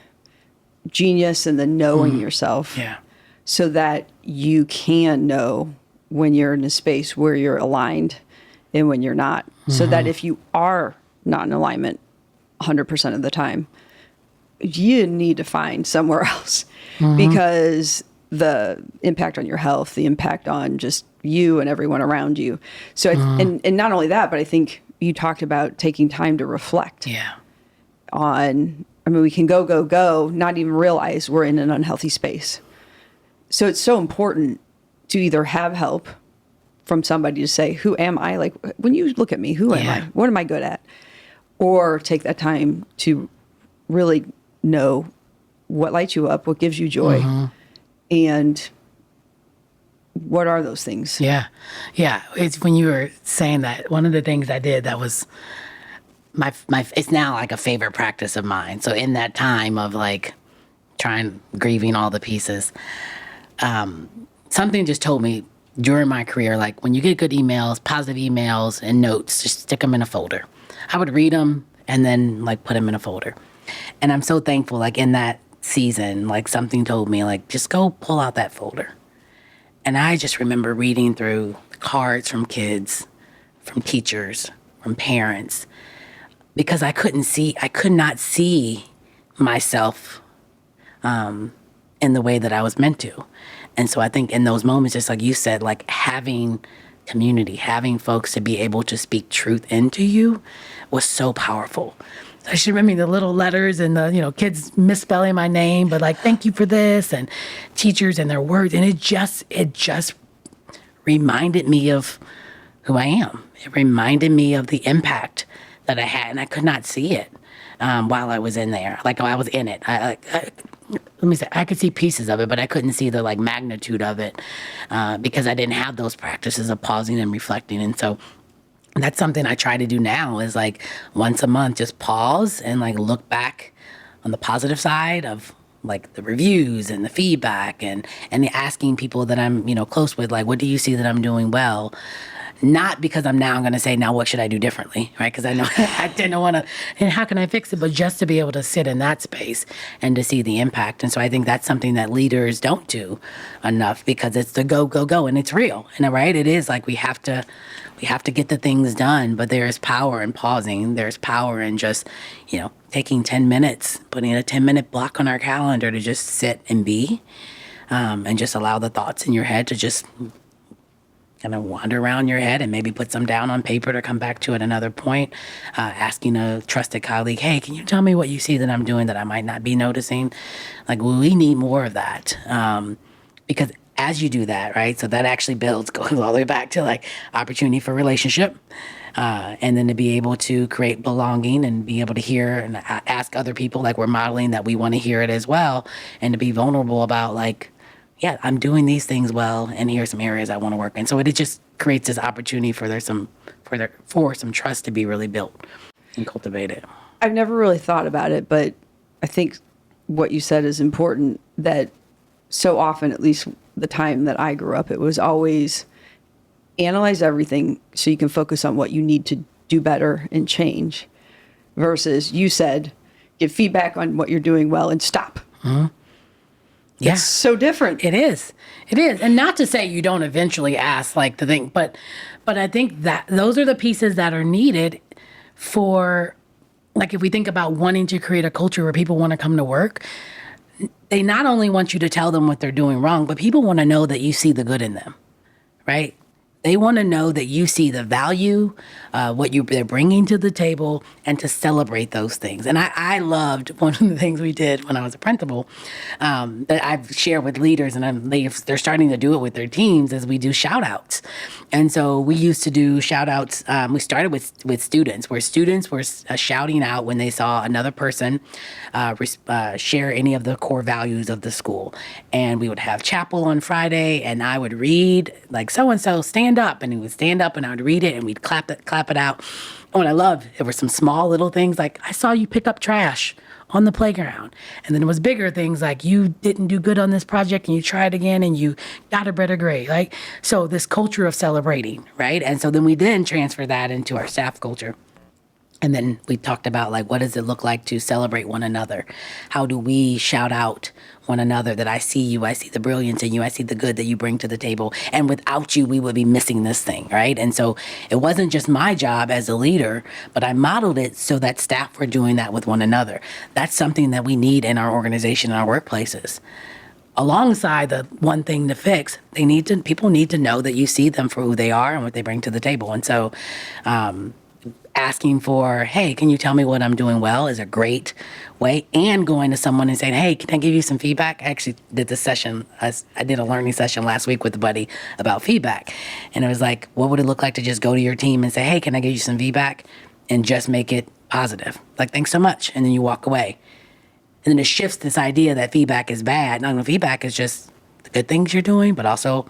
Speaker 3: genius and the knowing yourself.
Speaker 1: Yeah.
Speaker 3: So that you can know when you're in a space where you're aligned and when you're not. So that if you are not in alignment 100% of the time, you need to find somewhere else because the impact on your health, the impact on just you and everyone around you. So, and not only that, but I think you talked about taking time to reflect on, I mean, we can go, not even realize we're in an unhealthy space. So it's so important to either have help from somebody to say, who am I? Like, when you look at me, who am I? What am I good at? Or take that time to really know what lights you up, what gives you joy, and what are those things? Yeah.
Speaker 1: It's when you were saying that, one of the things I did that was my it's now like a favorite practice of mine. So in that time of like grieving all the pieces, something just told me during my career, like when you get good emails, positive emails and notes, just stick them in a folder. I would read them and then like put them in a folder. And I'm so thankful, like in that season, like something told me like, just go pull out that folder. And I just remember reading through cards from kids, from teachers, from parents, because I could not see myself in the way that I was meant to. And so I think in those moments, just like you said, like having community, having folks to be able to speak truth into you was so powerful. I should remember the little letters and the, kids misspelling my name, but like, thank you for this, and teachers and their words. And it just reminded me of who I am. It reminded me of the impact that I had, and I could not see it while I was in there. Like, I was in it. let me say, I could see pieces of it, but I couldn't see the like magnitude of it because I didn't have those practices of pausing and reflecting. And so that's something I try to do now is like once a month, just pause and like look back on the positive side of like the reviews and the feedback and the asking people that I'm, close with, like, what do you see that I'm doing well? Not because I'm going to say, now what should I do differently, right? Because I know I didn't want to, and how can I fix it? But just to be able to sit in that space and to see the impact. And so I think that's something that leaders don't do enough because it's the go, go, go. And it's real, right? It is like we have to get the things done, but there's power in pausing. There's power in just, taking 10 minutes, putting a 10-minute block on our calendar to just sit and be, and just allow the thoughts in your head to just kind of wander around your head and maybe put some down on paper to come back to at another point. Asking a trusted colleague, hey, can you tell me what you see that I'm doing that I might not be noticing? Like, we need more of that. Because as you do that, right, so that actually goes all the way back to like opportunity for relationship. And then to be able to create belonging and be able to hear and ask other people, like we're modeling that we want to hear it as well. And to be vulnerable about like, yeah, I'm doing these things well, and here's some areas I want to work in. So it just creates this opportunity for some trust to be really built and cultivated.
Speaker 3: I've never really thought about it, but I think what you said is important, that so often, at least the time that I grew up, it was always analyze everything so you can focus on what you need to do better and change, versus you said, give feedback on what you're doing well and stop.
Speaker 1: Mm-hmm. Yeah.
Speaker 3: It's so different.
Speaker 1: It is. And not to say you don't eventually ask like the thing, but I think that those are the pieces that are needed for, like, if we think about wanting to create a culture where people want to come to work, they not only want you to tell them what they're doing wrong, but people want to know that you see the good in them, right? They want to know that you see the value, what they're bringing to the table, and to celebrate those things. And I loved one of the things we did when I was a principal that I've shared with leaders, and they're starting to do it with their teams, is we do shout outs. And so we used to do shout outs. We started with students, where students were shouting out when they saw another person share any of the core values of the school. And we would have chapel on Friday, and I would read, like, so-and-so, stand up, and he would stand up and I would read it and we'd clap it out. Oh, and I loved, there were some small little things like, I saw you pick up trash on the playground. And then it was bigger things like, you didn't do good on this project and you tried again and you got a better grade. Like, so this culture of celebrating, right? And so then we transfer that into our staff culture. And then we talked about, like, what does it look like to celebrate one another? How do we shout out one another that I see you, I see the brilliance in you, I see the good that you bring to the table. And without you, we would be missing this thing, right? And so it wasn't just my job as a leader, but I modeled it so that staff were doing that with one another. That's something that we need in our organization, in our workplaces. Alongside the one thing to fix, people need to know that you see them for who they are and what they bring to the table. And so, asking for, hey, can you tell me what I'm doing well, is a great way. And going to someone and saying, hey, can I give you some feedback? I actually did this session. I did a learning session last week with a buddy about feedback. And it was like, what would it look like to just go to your team and say, hey, can I give you some feedback? And just make it positive. Like, thanks so much. And then you walk away. And then it shifts this idea that feedback is bad. No, feedback is just the good things you're doing, but also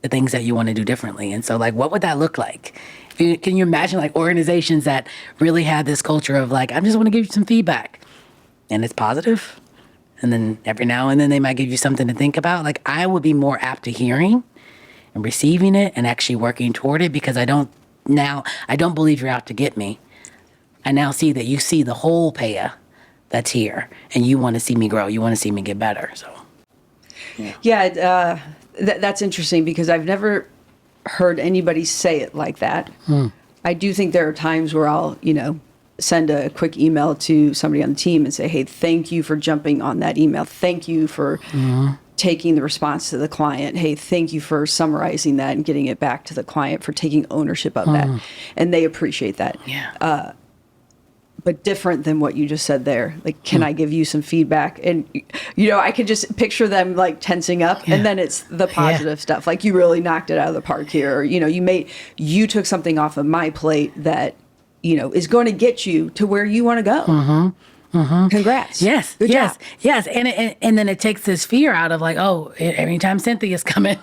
Speaker 1: the things that you want to do differently. And so, like, what would that look like? Can you imagine, like, organizations that really have this culture of, like, I just want to give you some feedback, and it's positive, and then every now and then they might give you something to think about? Like, I would be more apt to hearing and receiving it and actually working toward it, because I don't believe you're out to get me. I now see that you see the whole Paya that's here, and you want to see me grow. You want to see me get better. So,
Speaker 3: yeah, that's interesting, because I've never heard anybody say it like that. I do think there are times where I'll, send a quick email to somebody on the team and say, hey, thank you for jumping on that email. Thank you for taking the response to the client. Hey, thank you for summarizing that and getting it back to the client, for taking ownership of that. And they appreciate that.
Speaker 1: Yeah.
Speaker 3: But different than what you just said there. Like, can I give you some feedback? And, I could just picture them, like, tensing up, and then it's the positive stuff. Like, you really knocked it out of the park here. Or, you took something off of my plate that, is going to get you to where you want to go. Congrats.
Speaker 1: Yes,
Speaker 3: Good
Speaker 1: yes,
Speaker 3: job.
Speaker 1: yes. And then it takes this fear out of like, oh, anytime Cynthia's coming,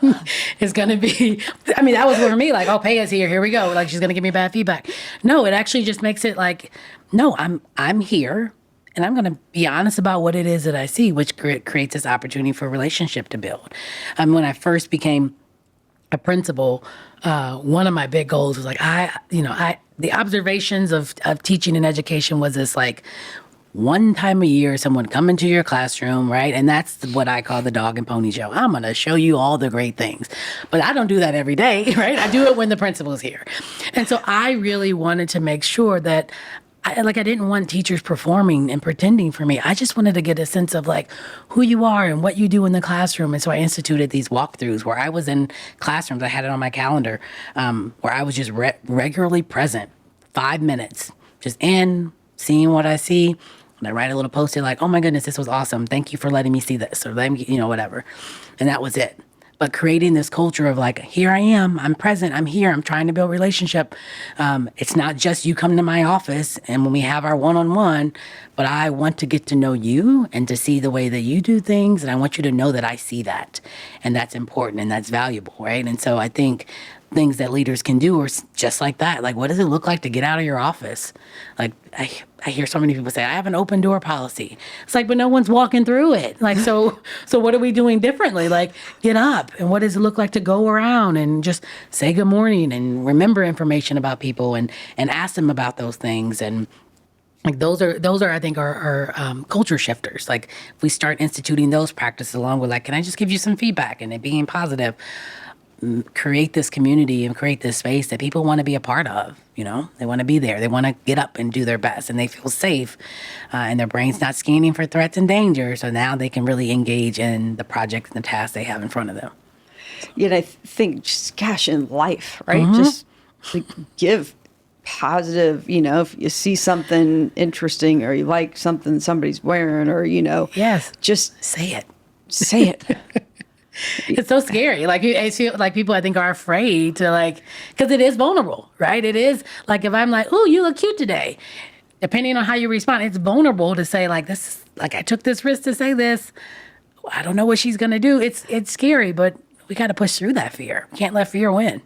Speaker 1: it's going to be, I mean, that was for me, like, oh, Paya's here we go. Like, she's going to give me bad feedback. No, it actually just makes it like, no, I'm here and I'm going to be honest about what it is that I see, which creates this opportunity for a relationship to build. When I first became a principal, one of my big goals was like, the observations of teaching and education was this like, one time a year, someone come into your classroom, right? And that's what I call the dog and pony show. I'm going to show you all the great things. But I don't do that every day, right? I do it when the principal's here. And so I really wanted to make sure that I didn't want teachers performing and pretending for me. I just wanted to get a sense of like who you are and what you do in the classroom. And so I instituted these walkthroughs where I was in classrooms. I had it on my calendar, where I was just regularly present, 5 minutes, just in, seeing what I see. And I write a little post-it like, oh my goodness, this was awesome. Thank you for letting me see this, or let me, whatever. And that was it. But creating this culture of like, here I am, I'm present, I'm here, I'm trying to build relationship. It's not just you come to my office and when we have our one-on-one, but I want to get to know you and to see the way that you do things. And I want you to know that I see that. And that's important and that's valuable, right? And so I think things that leaders can do are just like that. Like, what does it look like to get out of your office? Like, I hear so many people say, I have an open door policy. It's like, but no one's walking through it. Like, so what are we doing differently? Like, get up. And what does it look like to go around and just say good morning and remember information about people and ask them about those things? And like those are I think are culture shifters. Like if we start instituting those practices along with like, can I just give you some feedback and it being positive? Create this community and create this space that people want to be a part of. They want to be there. They want to get up and do their best and they feel safe and their brain's not scanning for threats and danger. So now they can really engage in the projects and the tasks they have in front of them.
Speaker 3: Yet I think just, gosh, in life, right? Just like give positive, if you see something interesting or you like something somebody's wearing or,
Speaker 1: yes,
Speaker 3: just
Speaker 1: say it.
Speaker 3: Say it.
Speaker 1: It's so scary. Like I feel like people I think are afraid to like, because it is vulnerable, right? It is like if I'm like, oh, you look cute today. Depending on how you respond, it's vulnerable to say like this. Like I took this risk to say this. I don't know what she's gonna do. It's scary, but we got to push through that fear. Can't let fear win.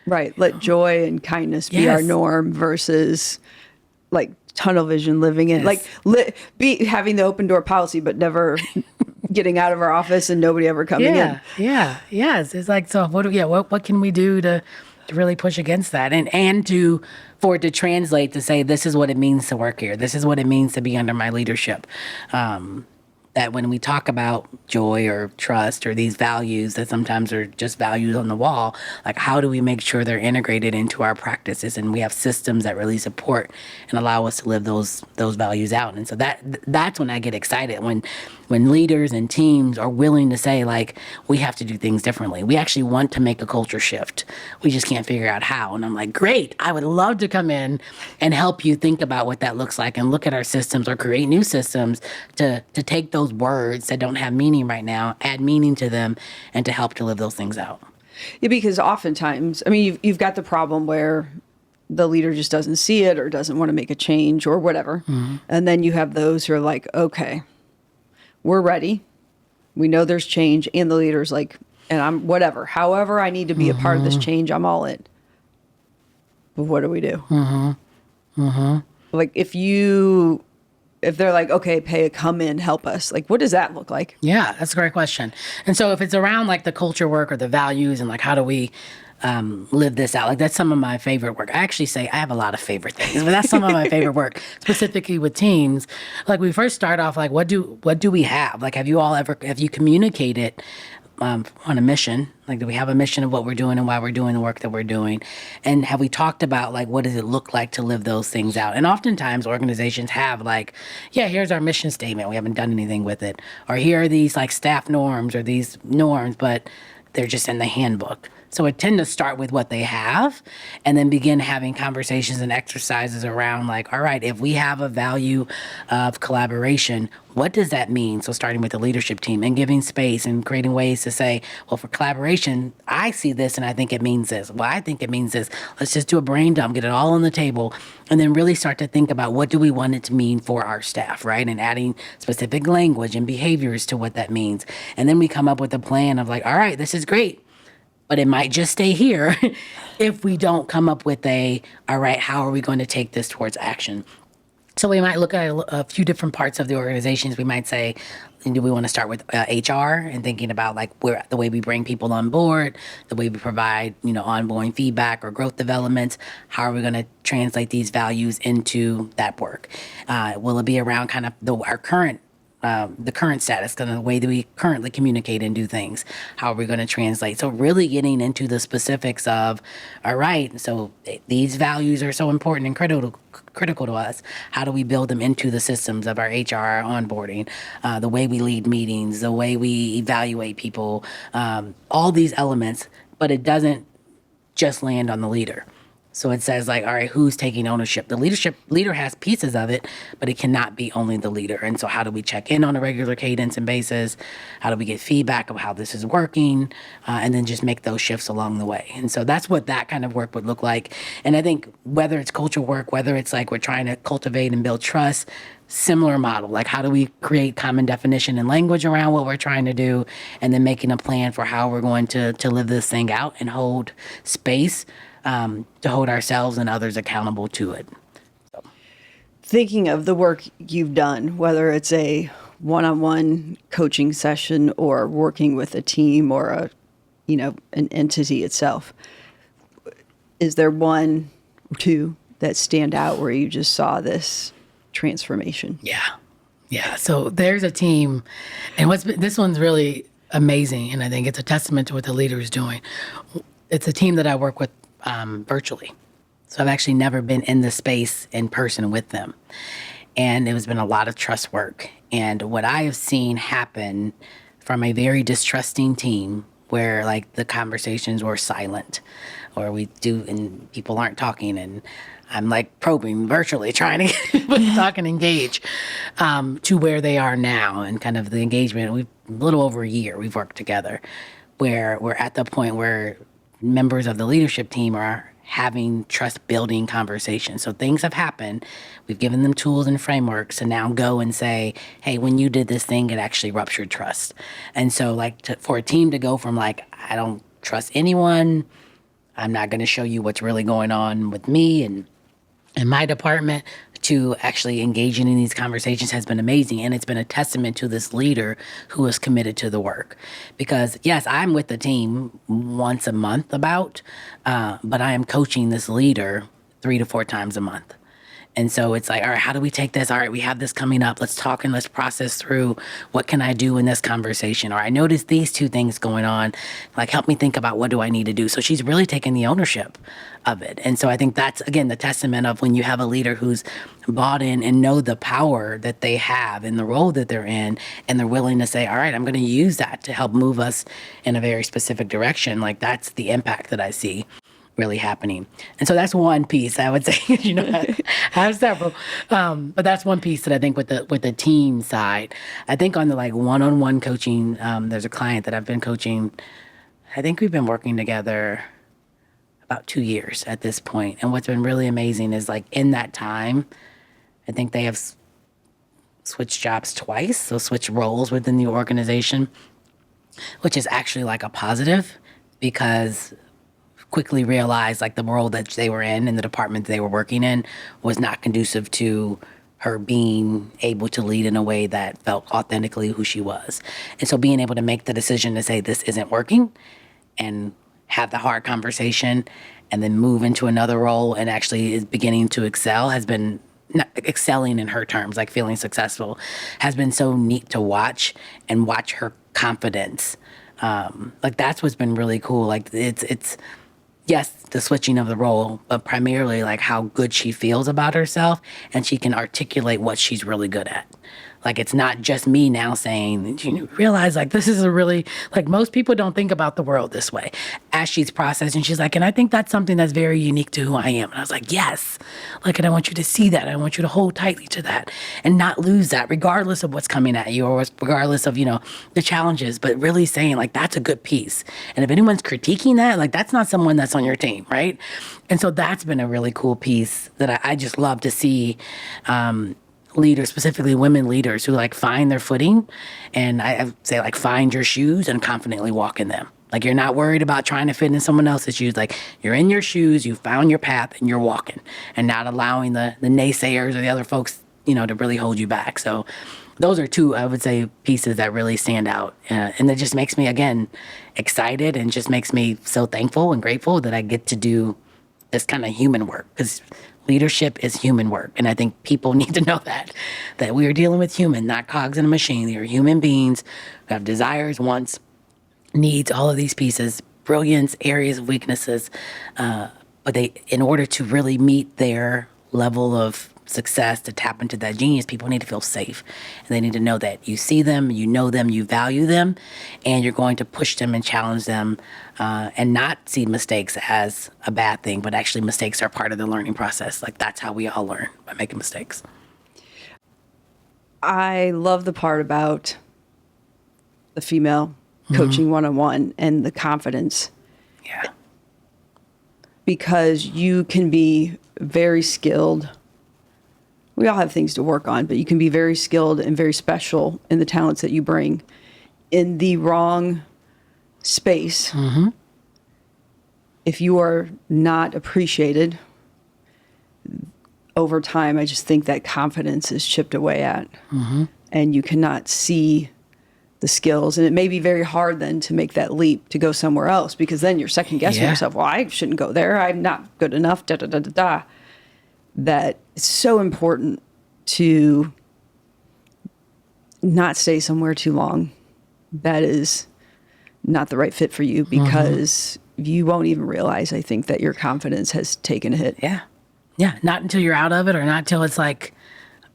Speaker 3: Right. Let joy and kindness be our norm versus like tunnel vision living in like be having the open door policy, but never getting out of our office and nobody ever coming in.
Speaker 1: Yes. It's like, so what can we do to really push against that and for it to translate to say, this is what it means to work here. This is what it means to be under my leadership. That when we talk about joy or trust or these values that sometimes are just values on the wall, like how do we make sure they're integrated into our practices and we have systems that really support and allow us to live those values out. And so that's when I get excited when leaders and teams are willing to say like, we have to do things differently. We actually want to make a culture shift. We just can't figure out how. And I'm like, great, I would love to come in and help you think about what that looks like and look at our systems or create new systems to take those words that don't have meaning right now, add meaning to them, and to help to live those things out.
Speaker 3: Yeah, because oftentimes, I mean, you've got the problem where the leader just doesn't see it or doesn't want to make a change or whatever. And then you have those who are like, okay, we're ready. We know there's change. And the leader's like, and I'm whatever. However I need to be a part of this change, I'm all in. But what do we do? Like if they're like, okay, Paya, come in, help us. Like, what does that look like?
Speaker 1: Yeah, that's a great question. And so if it's around like the culture work or the values and like how do we live this out, like that's some of my favorite work. I actually say I have a lot of favorite things, but that's some of my favorite work, specifically with teams. Like we first start off like, what do we have? Like, have you communicated on a mission? Like, do we have a mission of what we're doing and why we're doing the work that we're doing? And have we talked about like, what does it look like to live those things out? And oftentimes organizations have like, yeah, here's our mission statement. We haven't done anything with it. Or here are these like staff norms or these norms, but they're just in the handbook. So I tend to start with what they have and then begin having conversations and exercises around like, all right, if we have a value of collaboration, what does that mean? So starting with the leadership team and giving space and creating ways to say, well, for collaboration, I see this and I think it means this. Well, I think it means this. Let's just do a brain dump, get it all on the table, and then really start to think about what do we want it to mean for our staff, right? And adding specific language and behaviors to what that means. And then we come up with a plan of like, all right, this is great, but it might just stay here if we don't come up with all right, how are we going to take this towards action? So we might look at a few different parts of the organizations. We might say, do we want to start with HR and thinking about like the way we bring people on board, the way we provide, ongoing feedback or growth development? How are we going to translate these values into that work? Will it be around kind of our current the current status, kind of the way that we currently communicate and do things? How are we going to translate? So really getting into the specifics of, all right, so these values are so important and critical to us. How do we build them into the systems of our HR onboarding, the way we lead meetings, the way we evaluate people, all these elements, but it doesn't just land on the leader. So it says like, all right, who's taking ownership? The leader has pieces of it, but it cannot be only the leader. And so how do we check in on a regular cadence and basis? How do we get feedback of how this is working? And then just make those shifts along the way. And so that's what that kind of work would look like. And I think whether it's culture work, whether it's like we're trying to cultivate and build trust, similar model. Like how do we create common definition and language around what we're trying to do, and then making a plan for how we're going to live this thing out and hold space to hold ourselves and others accountable to it.
Speaker 3: Thinking of the work you've done, whether it's a one-on-one coaching session or working with a team or an entity itself, is there one or two that stand out where you just saw this transformation?
Speaker 1: Yeah. So there's a team, and this one's really amazing, and I think it's a testament to what the leader is doing. It's a team that I work with virtually. So I've actually never been in the space in person with them. And it has been a lot of trust work. And what I have seen happen from a very distrusting team where like the conversations were silent or and people aren't talking, and I'm like probing virtually, trying to talk and engage to where they are now, and kind of the engagement. We've a little over a year we've worked together, where we're at the point where members of the leadership team are having trust building conversations. So things have happened. We've given them tools and frameworks to now go and say, hey, when you did this thing, it actually ruptured trust. And so like for a team to go from like, I don't trust anyone, I'm not going to show you what's really going on with me and in my department, to actually engaging in these conversations has been amazing. And it's been a testament to this leader who is committed to the work. Because yes, I'm with the team once a month but I am coaching this leader 3 to 4 times a month. And so it's like, all right, how do we take this? All right, we have this coming up. Let's talk and let's process through what can I do in this conversation? Or I noticed these 2 things going on. Like, help me think about what do I need to do? So she's really taking the ownership of it. And so I think that's, again, the testament of when you have a leader who's bought in and know the power that they have in the role that they're in, and they're willing to say, all right, I'm going to use that to help move us in a very specific direction. Like, that's the impact that I see really happening. And so that's one piece I would say, I have several, but that's one piece that I think with the team side. I think on the like one-on-one coaching, there's a client that I've been coaching. I think we've been working together about 2 years at this point. And what's been really amazing is like in that time, I think they have switched jobs twice, so switched roles within the organization, which is actually like a positive, because quickly realized like the role that they were in and the department they were working in was not conducive to her being able to lead in a way that felt authentically who she was. And so being able to make the decision to say this isn't working and have the hard conversation and then move into another role and actually is beginning to excel has been not excelling in her terms, like feeling successful, has been so neat to watch and watch her confidence. Like that's what's been really cool. Like it's yes, the switching of the role, but primarily like how good she feels about herself, and she can articulate what she's really good at. Like, it's not just me now saying, you realize, like, this is a really, like, most people don't think about the world this way. As she's processing, she's like, and I think that's something that's very unique to who I am. And I was like, yes. Like, and I want you to see that. I want you to hold tightly to that and not lose that, regardless of what's coming at you or regardless of, the challenges, but really saying, like, that's a good piece. And if anyone's critiquing that, like, that's not someone that's on your team, right? And so that's been a really cool piece that I just love to see. Leaders, specifically women leaders, who like find their footing, and I say, like, find your shoes and confidently walk in them. Like, you're not worried about trying to fit in someone else's shoes. Like, you're in your shoes, you found your path, and you're walking, and not allowing the naysayers or the other folks, to really hold you back. So those are two, I would say, pieces that really stand out. And it just makes me, again, excited, and just makes me so thankful and grateful that I get to do this kind of human work, because leadership is human work. And I think people need to know that we are dealing with human, not cogs in a machine. They are human beings who have desires, wants, needs, all of these pieces, brilliance, areas of weaknesses. But in order to really meet their level of success, to tap into that genius, people need to feel safe. And they need to know that you see them, you know them, you value them, and you're going to push them and challenge them, and not see mistakes as a bad thing, but actually mistakes are part of the learning process. Like, that's how we all learn, by making mistakes.
Speaker 3: I love the part about the female coaching one-on-one and the confidence.
Speaker 1: Yeah.
Speaker 3: Because you can be very skilled. We all have things to work on, but you can be very skilled and very special in the talents that you bring. In the wrong space, if you are not appreciated, over time, I just think that confidence is chipped away at. And you cannot see the skills. And it may be very hard then to make that leap to go somewhere else, because then you're second guessing yourself. Well, I shouldn't go there. I'm not good enough, da da da da da. That it's so important to not stay somewhere too long that is not the right fit for you, because you won't even realize, I think, that your confidence has taken a hit.
Speaker 1: Yeah. Yeah. Not until you're out of it, or not until it's like,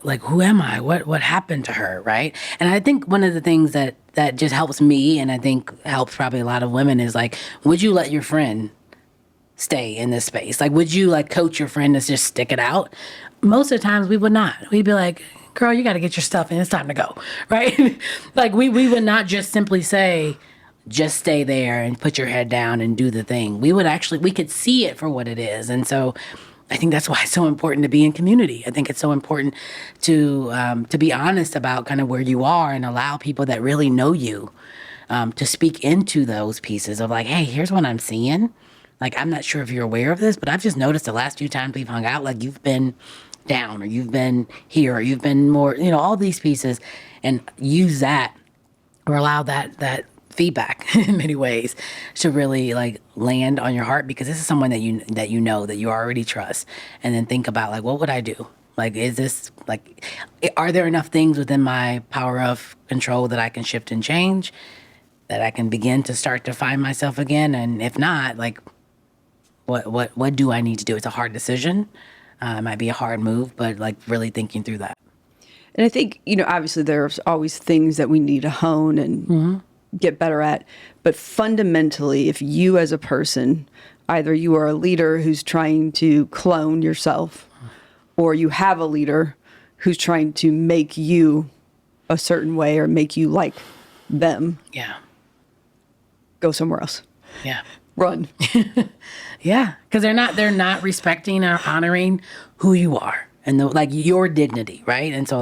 Speaker 1: who am I? What happened to her, right? And I think one of the things that just helps me, and I think helps probably a lot of women, is like, would you let your friend stay in this space? Like, would you coach your friend to just stick it out? Most of the times we would not. We'd be like, girl, you got to get your stuff in. It's time to go, right? Like, we would not just simply say, just stay there and put your head down and do the thing. We could see it for what it is. And so I think that's why it's so important to be in community. I think it's so important to be honest about kind of where you are, and allow people that really know you to speak into those pieces of like, hey, here's what I'm seeing. Like, I'm not sure if you're aware of this, but I've just noticed the last few times we've hung out, like, you've been down, or you've been here, or you've been more, all these pieces, and use that, or allow that feedback in many ways to really land on your heart, because this is someone that you already trust. And then think about, like, what would I do? Like, is this, are there enough things within my power of control that I can shift and change, that I can begin to start to find myself again? And if not, what do I need to do? It's a hard decision. It might be a hard move, but really thinking through that.
Speaker 3: And I think, obviously there's always things that we need to hone and get better at. But fundamentally, if you as a person, either you are a leader who's trying to clone yourself, or you have a leader who's trying to make you a certain way or make you like them. Yeah. Go somewhere else.
Speaker 1: Yeah.
Speaker 3: Run.
Speaker 1: Yeah, because they're not respecting or honoring who you are and your dignity, right? And so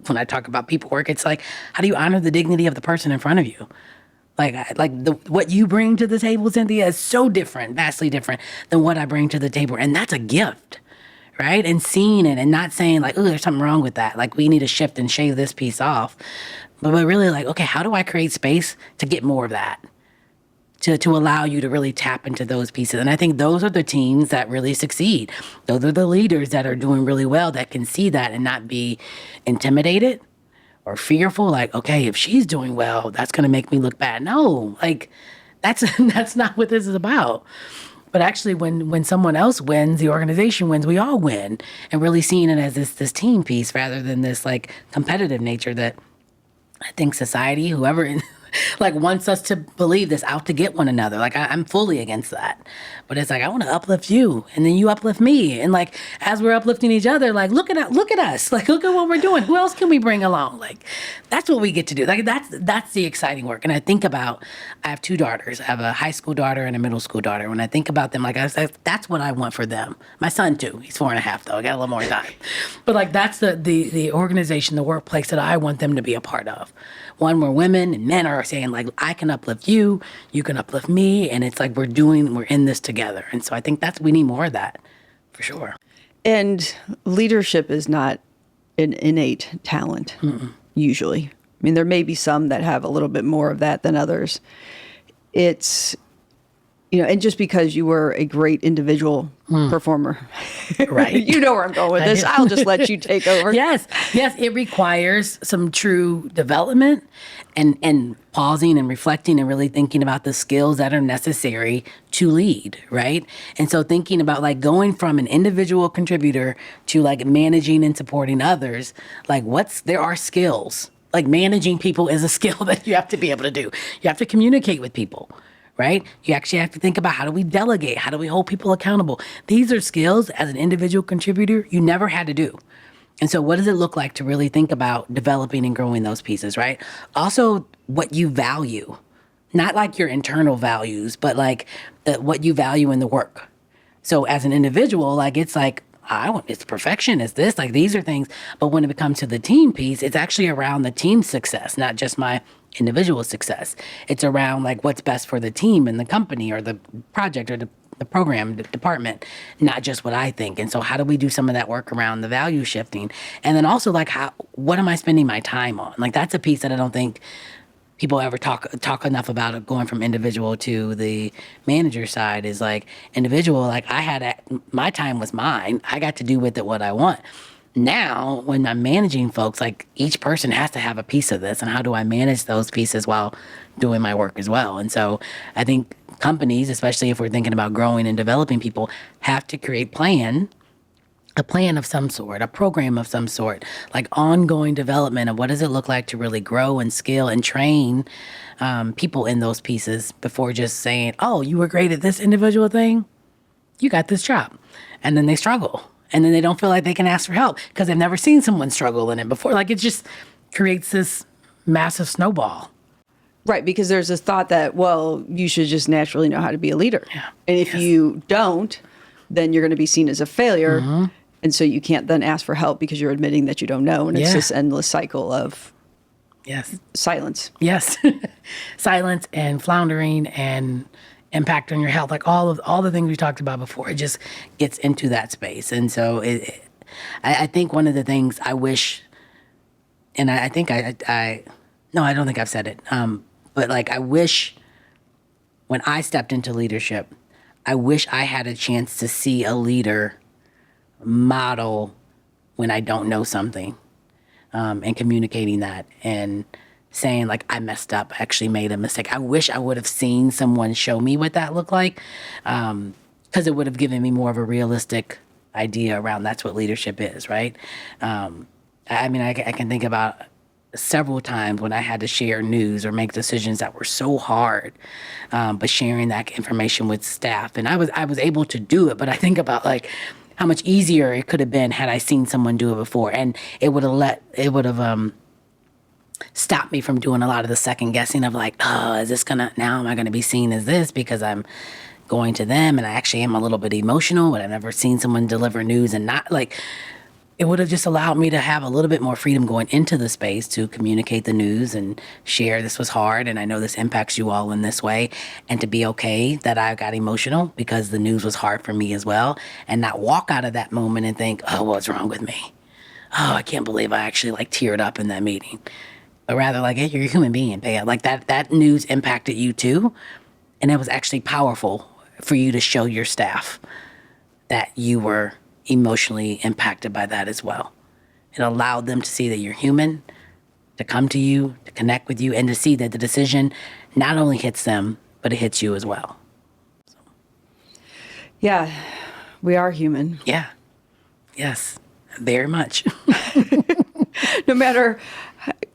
Speaker 1: when I talk about people work, it's like, how do you honor the dignity of the person in front of you? What you bring to the table, Cynthia, is so different, vastly different than what I bring to the table, and that's a gift, right? And seeing it and not saying oh, there's something wrong with that. Like, we need to shift and shave this piece off, but really okay, how do I create space to get more of that? To allow you to really tap into those pieces. And I think those are the teams that really succeed. Those are the leaders that are doing really well, that can see that and not be intimidated or fearful. Like, okay, if she's doing well, that's going to make me look bad. No, that's not what this is about. But actually, when someone else wins, the organization wins, we all win. And really seeing it as this team piece rather than this like competitive nature that I think society, whoever like wants us to believe this, out to get one another. Like I'm fully against that. But it's like, I want to uplift you and then you uplift me. And like, as we're uplifting each other, like, look at us. Like, look at what we're doing. Who else can we bring along? Like, that's what we get to do. Like, that's the exciting work. And I think about, I have 2 daughters. I have a high school daughter and a middle school daughter. When I think about them, like, that's what I want for them. My son too. He's 4.5 though. I got a little more time. But like, that's the organization, the workplace that I want them to be a part of. One where women and men are saying like, I can uplift you, you can uplift me. And it's like, we're in this together. And so I think we need more of that for sure.
Speaker 3: And leadership is not an innate talent, usually. I mean, there may be some that have a little bit more of that than others. It's, and just because you were a great individual performer,
Speaker 1: right?
Speaker 3: You know where I'm going with this. I'll just let you take over.
Speaker 1: Yes, it requires some true development and pausing and reflecting and really thinking about the skills that are necessary to lead, right? And so thinking about like going from an individual contributor to like managing and supporting others, like there are skills. Like managing people is a skill that you have to be able to do. You have to communicate with people. Right? You actually have to think about, how do we delegate? How do we hold people accountable? These are skills as an individual contributor you never had to do. And so what does it look like to really think about developing and growing those pieces, right? Also, what you value, not like your internal values, but like what you value in the work. So as an individual, like it's like, it's perfection, it's this, like these are things. But when it comes to the team piece, it's actually around the team's success, not just my individual success. It's around like what's best for the team and the company or the project or the program, the department, not just what I think. And so how do we do some of that work around the value shifting? And then also like what am I spending my time on? Like that's a piece that I don't think people ever talk enough about, it going from individual to the manager side. Is like individual, like my time was mine. I got to do with it what I want. Now, when I'm managing folks, like each person has to have a piece of this, and how do I manage those pieces while doing my work as well? And so I think companies, especially if we're thinking about growing and developing people, have to create a plan of some sort, a program of some sort, like ongoing development of what does it look like to really grow and scale and train people in those pieces before just saying, oh, you were great at this individual thing, you got this job. And then they struggle. And then they don't feel like they can ask for help because they've never seen someone struggle in it before. Like it just creates this massive snowball.
Speaker 3: Right, because there's this thought that, well, you should just naturally know how to be a leader.
Speaker 1: Yeah.
Speaker 3: And if you don't, then you're going to be seen as a failure. And so you can't then ask for help because you're admitting that you don't know. And it's this endless cycle of silence.
Speaker 1: Yes. Silence and floundering and impact on your health, like all the things we talked about before. It just gets into that space. And so I think one of the things I wish, and I think no, I don't think I've said it, but like I wish when I stepped into leadership, I wish I had a chance to see a leader model when I don't know something, and communicating that and saying like, I messed up, I actually made a mistake. I wish I would have seen someone show me what that looked like, because it would have given me more of a realistic idea around that's what leadership is, right? I mean, I can think about several times when I had to share news or make decisions that were so hard, but sharing that information with staff. And I was able to do it, but I think about like how much easier it could have been had I seen someone do it before. And it would have stopped me from doing a lot of the second guessing of like, oh, now am I gonna be seen as this because I'm going to them and I actually am a little bit emotional, but I've never seen someone deliver news and not like. It would have just allowed me to have a little bit more freedom going into the space to communicate the news and share this was hard and I know this impacts you all in this way, and to be okay that I got emotional because the news was hard for me as well, and not walk out of that moment and think, oh, what's wrong with me? Oh, I can't believe I actually like teared up in that meeting. But rather like, hey, you're a human being, Paya. Like that news impacted you too. And it was actually powerful for you to show your staff that you were emotionally impacted by that as well. It allowed them to see that you're human, to come to you, to connect with you, and to see that the decision not only hits them, but it hits you as well.
Speaker 3: Yeah, we are human.
Speaker 1: Yeah. Yes. Very much.
Speaker 3: No matter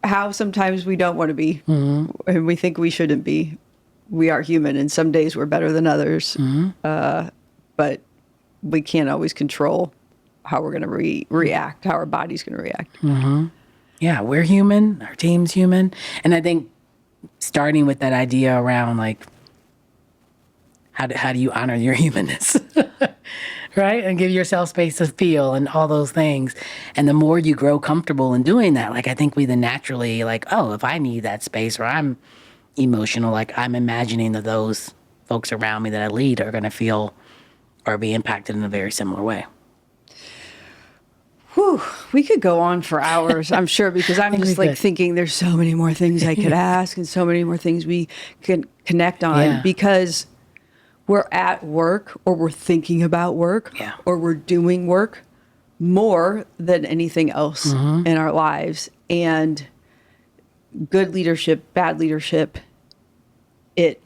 Speaker 3: how sometimes we don't want to be and we think we shouldn't be, we are human. And some days we're better than others. But we can't always control how we're going to react, how our body's going to react.
Speaker 1: Yeah, we're human. Our team's human. And I think starting with that idea around like, how do you honor your humanness? Right? And give yourself space to feel and all those things. And the more you grow comfortable in doing that, like I think we then naturally like, oh, if I need that space or I'm emotional, like I'm imagining that those folks around me that I lead are going to feel or be impacted in a very similar way.
Speaker 3: Whew, we could go on for hours, I'm sure, because I'm just like thinking there's so many more things I could ask and so many more things we can connect on because we're at work or we're thinking about work or we're doing work more than anything else in our lives. And good leadership, bad leadership, it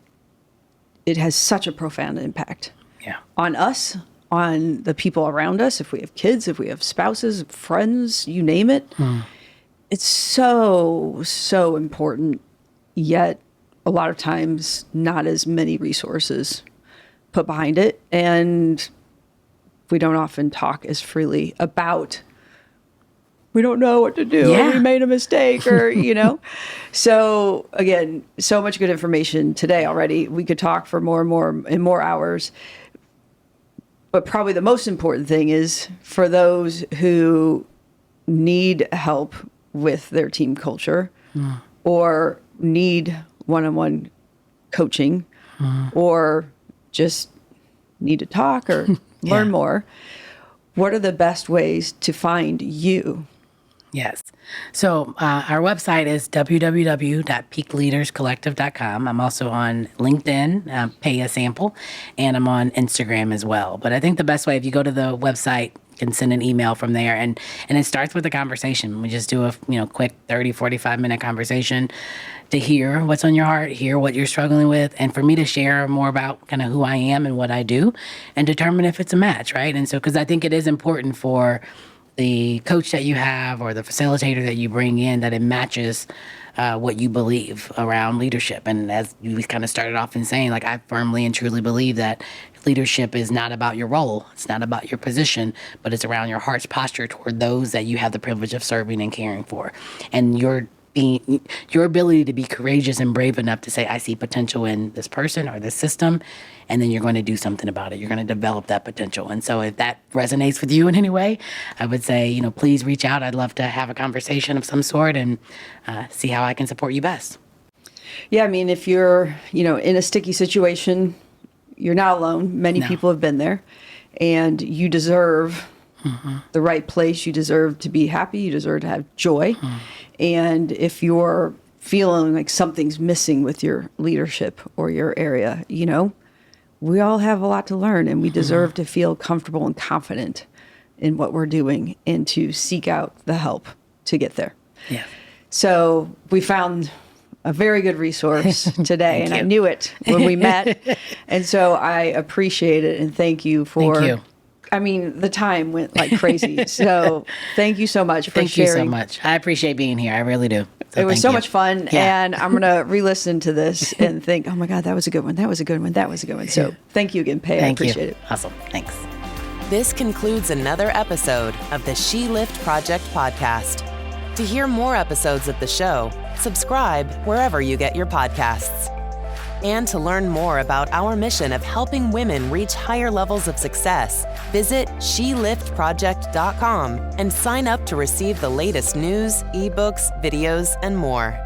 Speaker 3: has such a profound impact on us, on the people around us. If we have kids, if we have spouses, friends, you name it, it's so, so important. Yet a lot of times not as many resources put behind it. And we don't often talk as freely about, we don't know what to do. Or we made a mistake or, So again, so much good information today already. We could talk for more hours. But probably the most important thing is for those who need help with their team culture or need one-on-one coaching or just need to talk or learn more, what are the best ways to find you?
Speaker 1: Yes. So our website is www.peakleaderscollective.com. I'm also on LinkedIn, Paya Sample, and I'm on Instagram as well. But I think the best way, if you go to the website, you can send an email from there. And it starts with a conversation. We just do a quick 30, 45-minute conversation to hear what's on your heart, hear what you're struggling with, and for me to share more about kind of who I am and what I do and determine if it's a match, right? And so, because I think it is important for the coach that you have or the facilitator that you bring in, that it matches what you believe around leadership. And as you kind of started off in saying, like, I firmly and truly believe that leadership is not about your role. It's not about your position, but it's around your heart's posture toward those that you have the privilege of serving and caring for. And your ability to be courageous and brave enough to say, I see potential in this person or this system, and then you're going to do something about it. You're going to develop that potential. And so if that resonates with you in any way, I would say, please reach out. I'd love to have a conversation of some sort and see how I can support you best.
Speaker 3: Yeah, I mean, if you're, in a sticky situation, you're not alone. Many people have been there, and you deserve the right place. You deserve to be happy. You deserve to have joy. And if you're feeling like something's missing with your leadership or your area, we all have a lot to learn, and we deserve to feel comfortable and confident in what we're doing and to seek out the help to get there.
Speaker 1: Yeah.
Speaker 3: So we found a very good resource today, and I knew it when we met. And so I appreciate it, and thank you for...
Speaker 1: Thank you.
Speaker 3: I mean, the time went like crazy. So thank you so much for sharing.
Speaker 1: Thank you so much. I appreciate being here. I really do. So
Speaker 3: it was so much fun.
Speaker 1: Yeah.
Speaker 3: And I'm going to re-listen to this and think, oh my God, that was a good one. That was a good one. That was a good one. So thank you again, Pay. I appreciate it.
Speaker 1: Awesome. Thanks.
Speaker 2: This concludes another episode of the She Lift Project podcast. To hear more episodes of the show, subscribe wherever you get your podcasts. And to learn more about our mission of helping women reach higher levels of success, visit sheliftproject.com and sign up to receive the latest news, ebooks, videos, and more.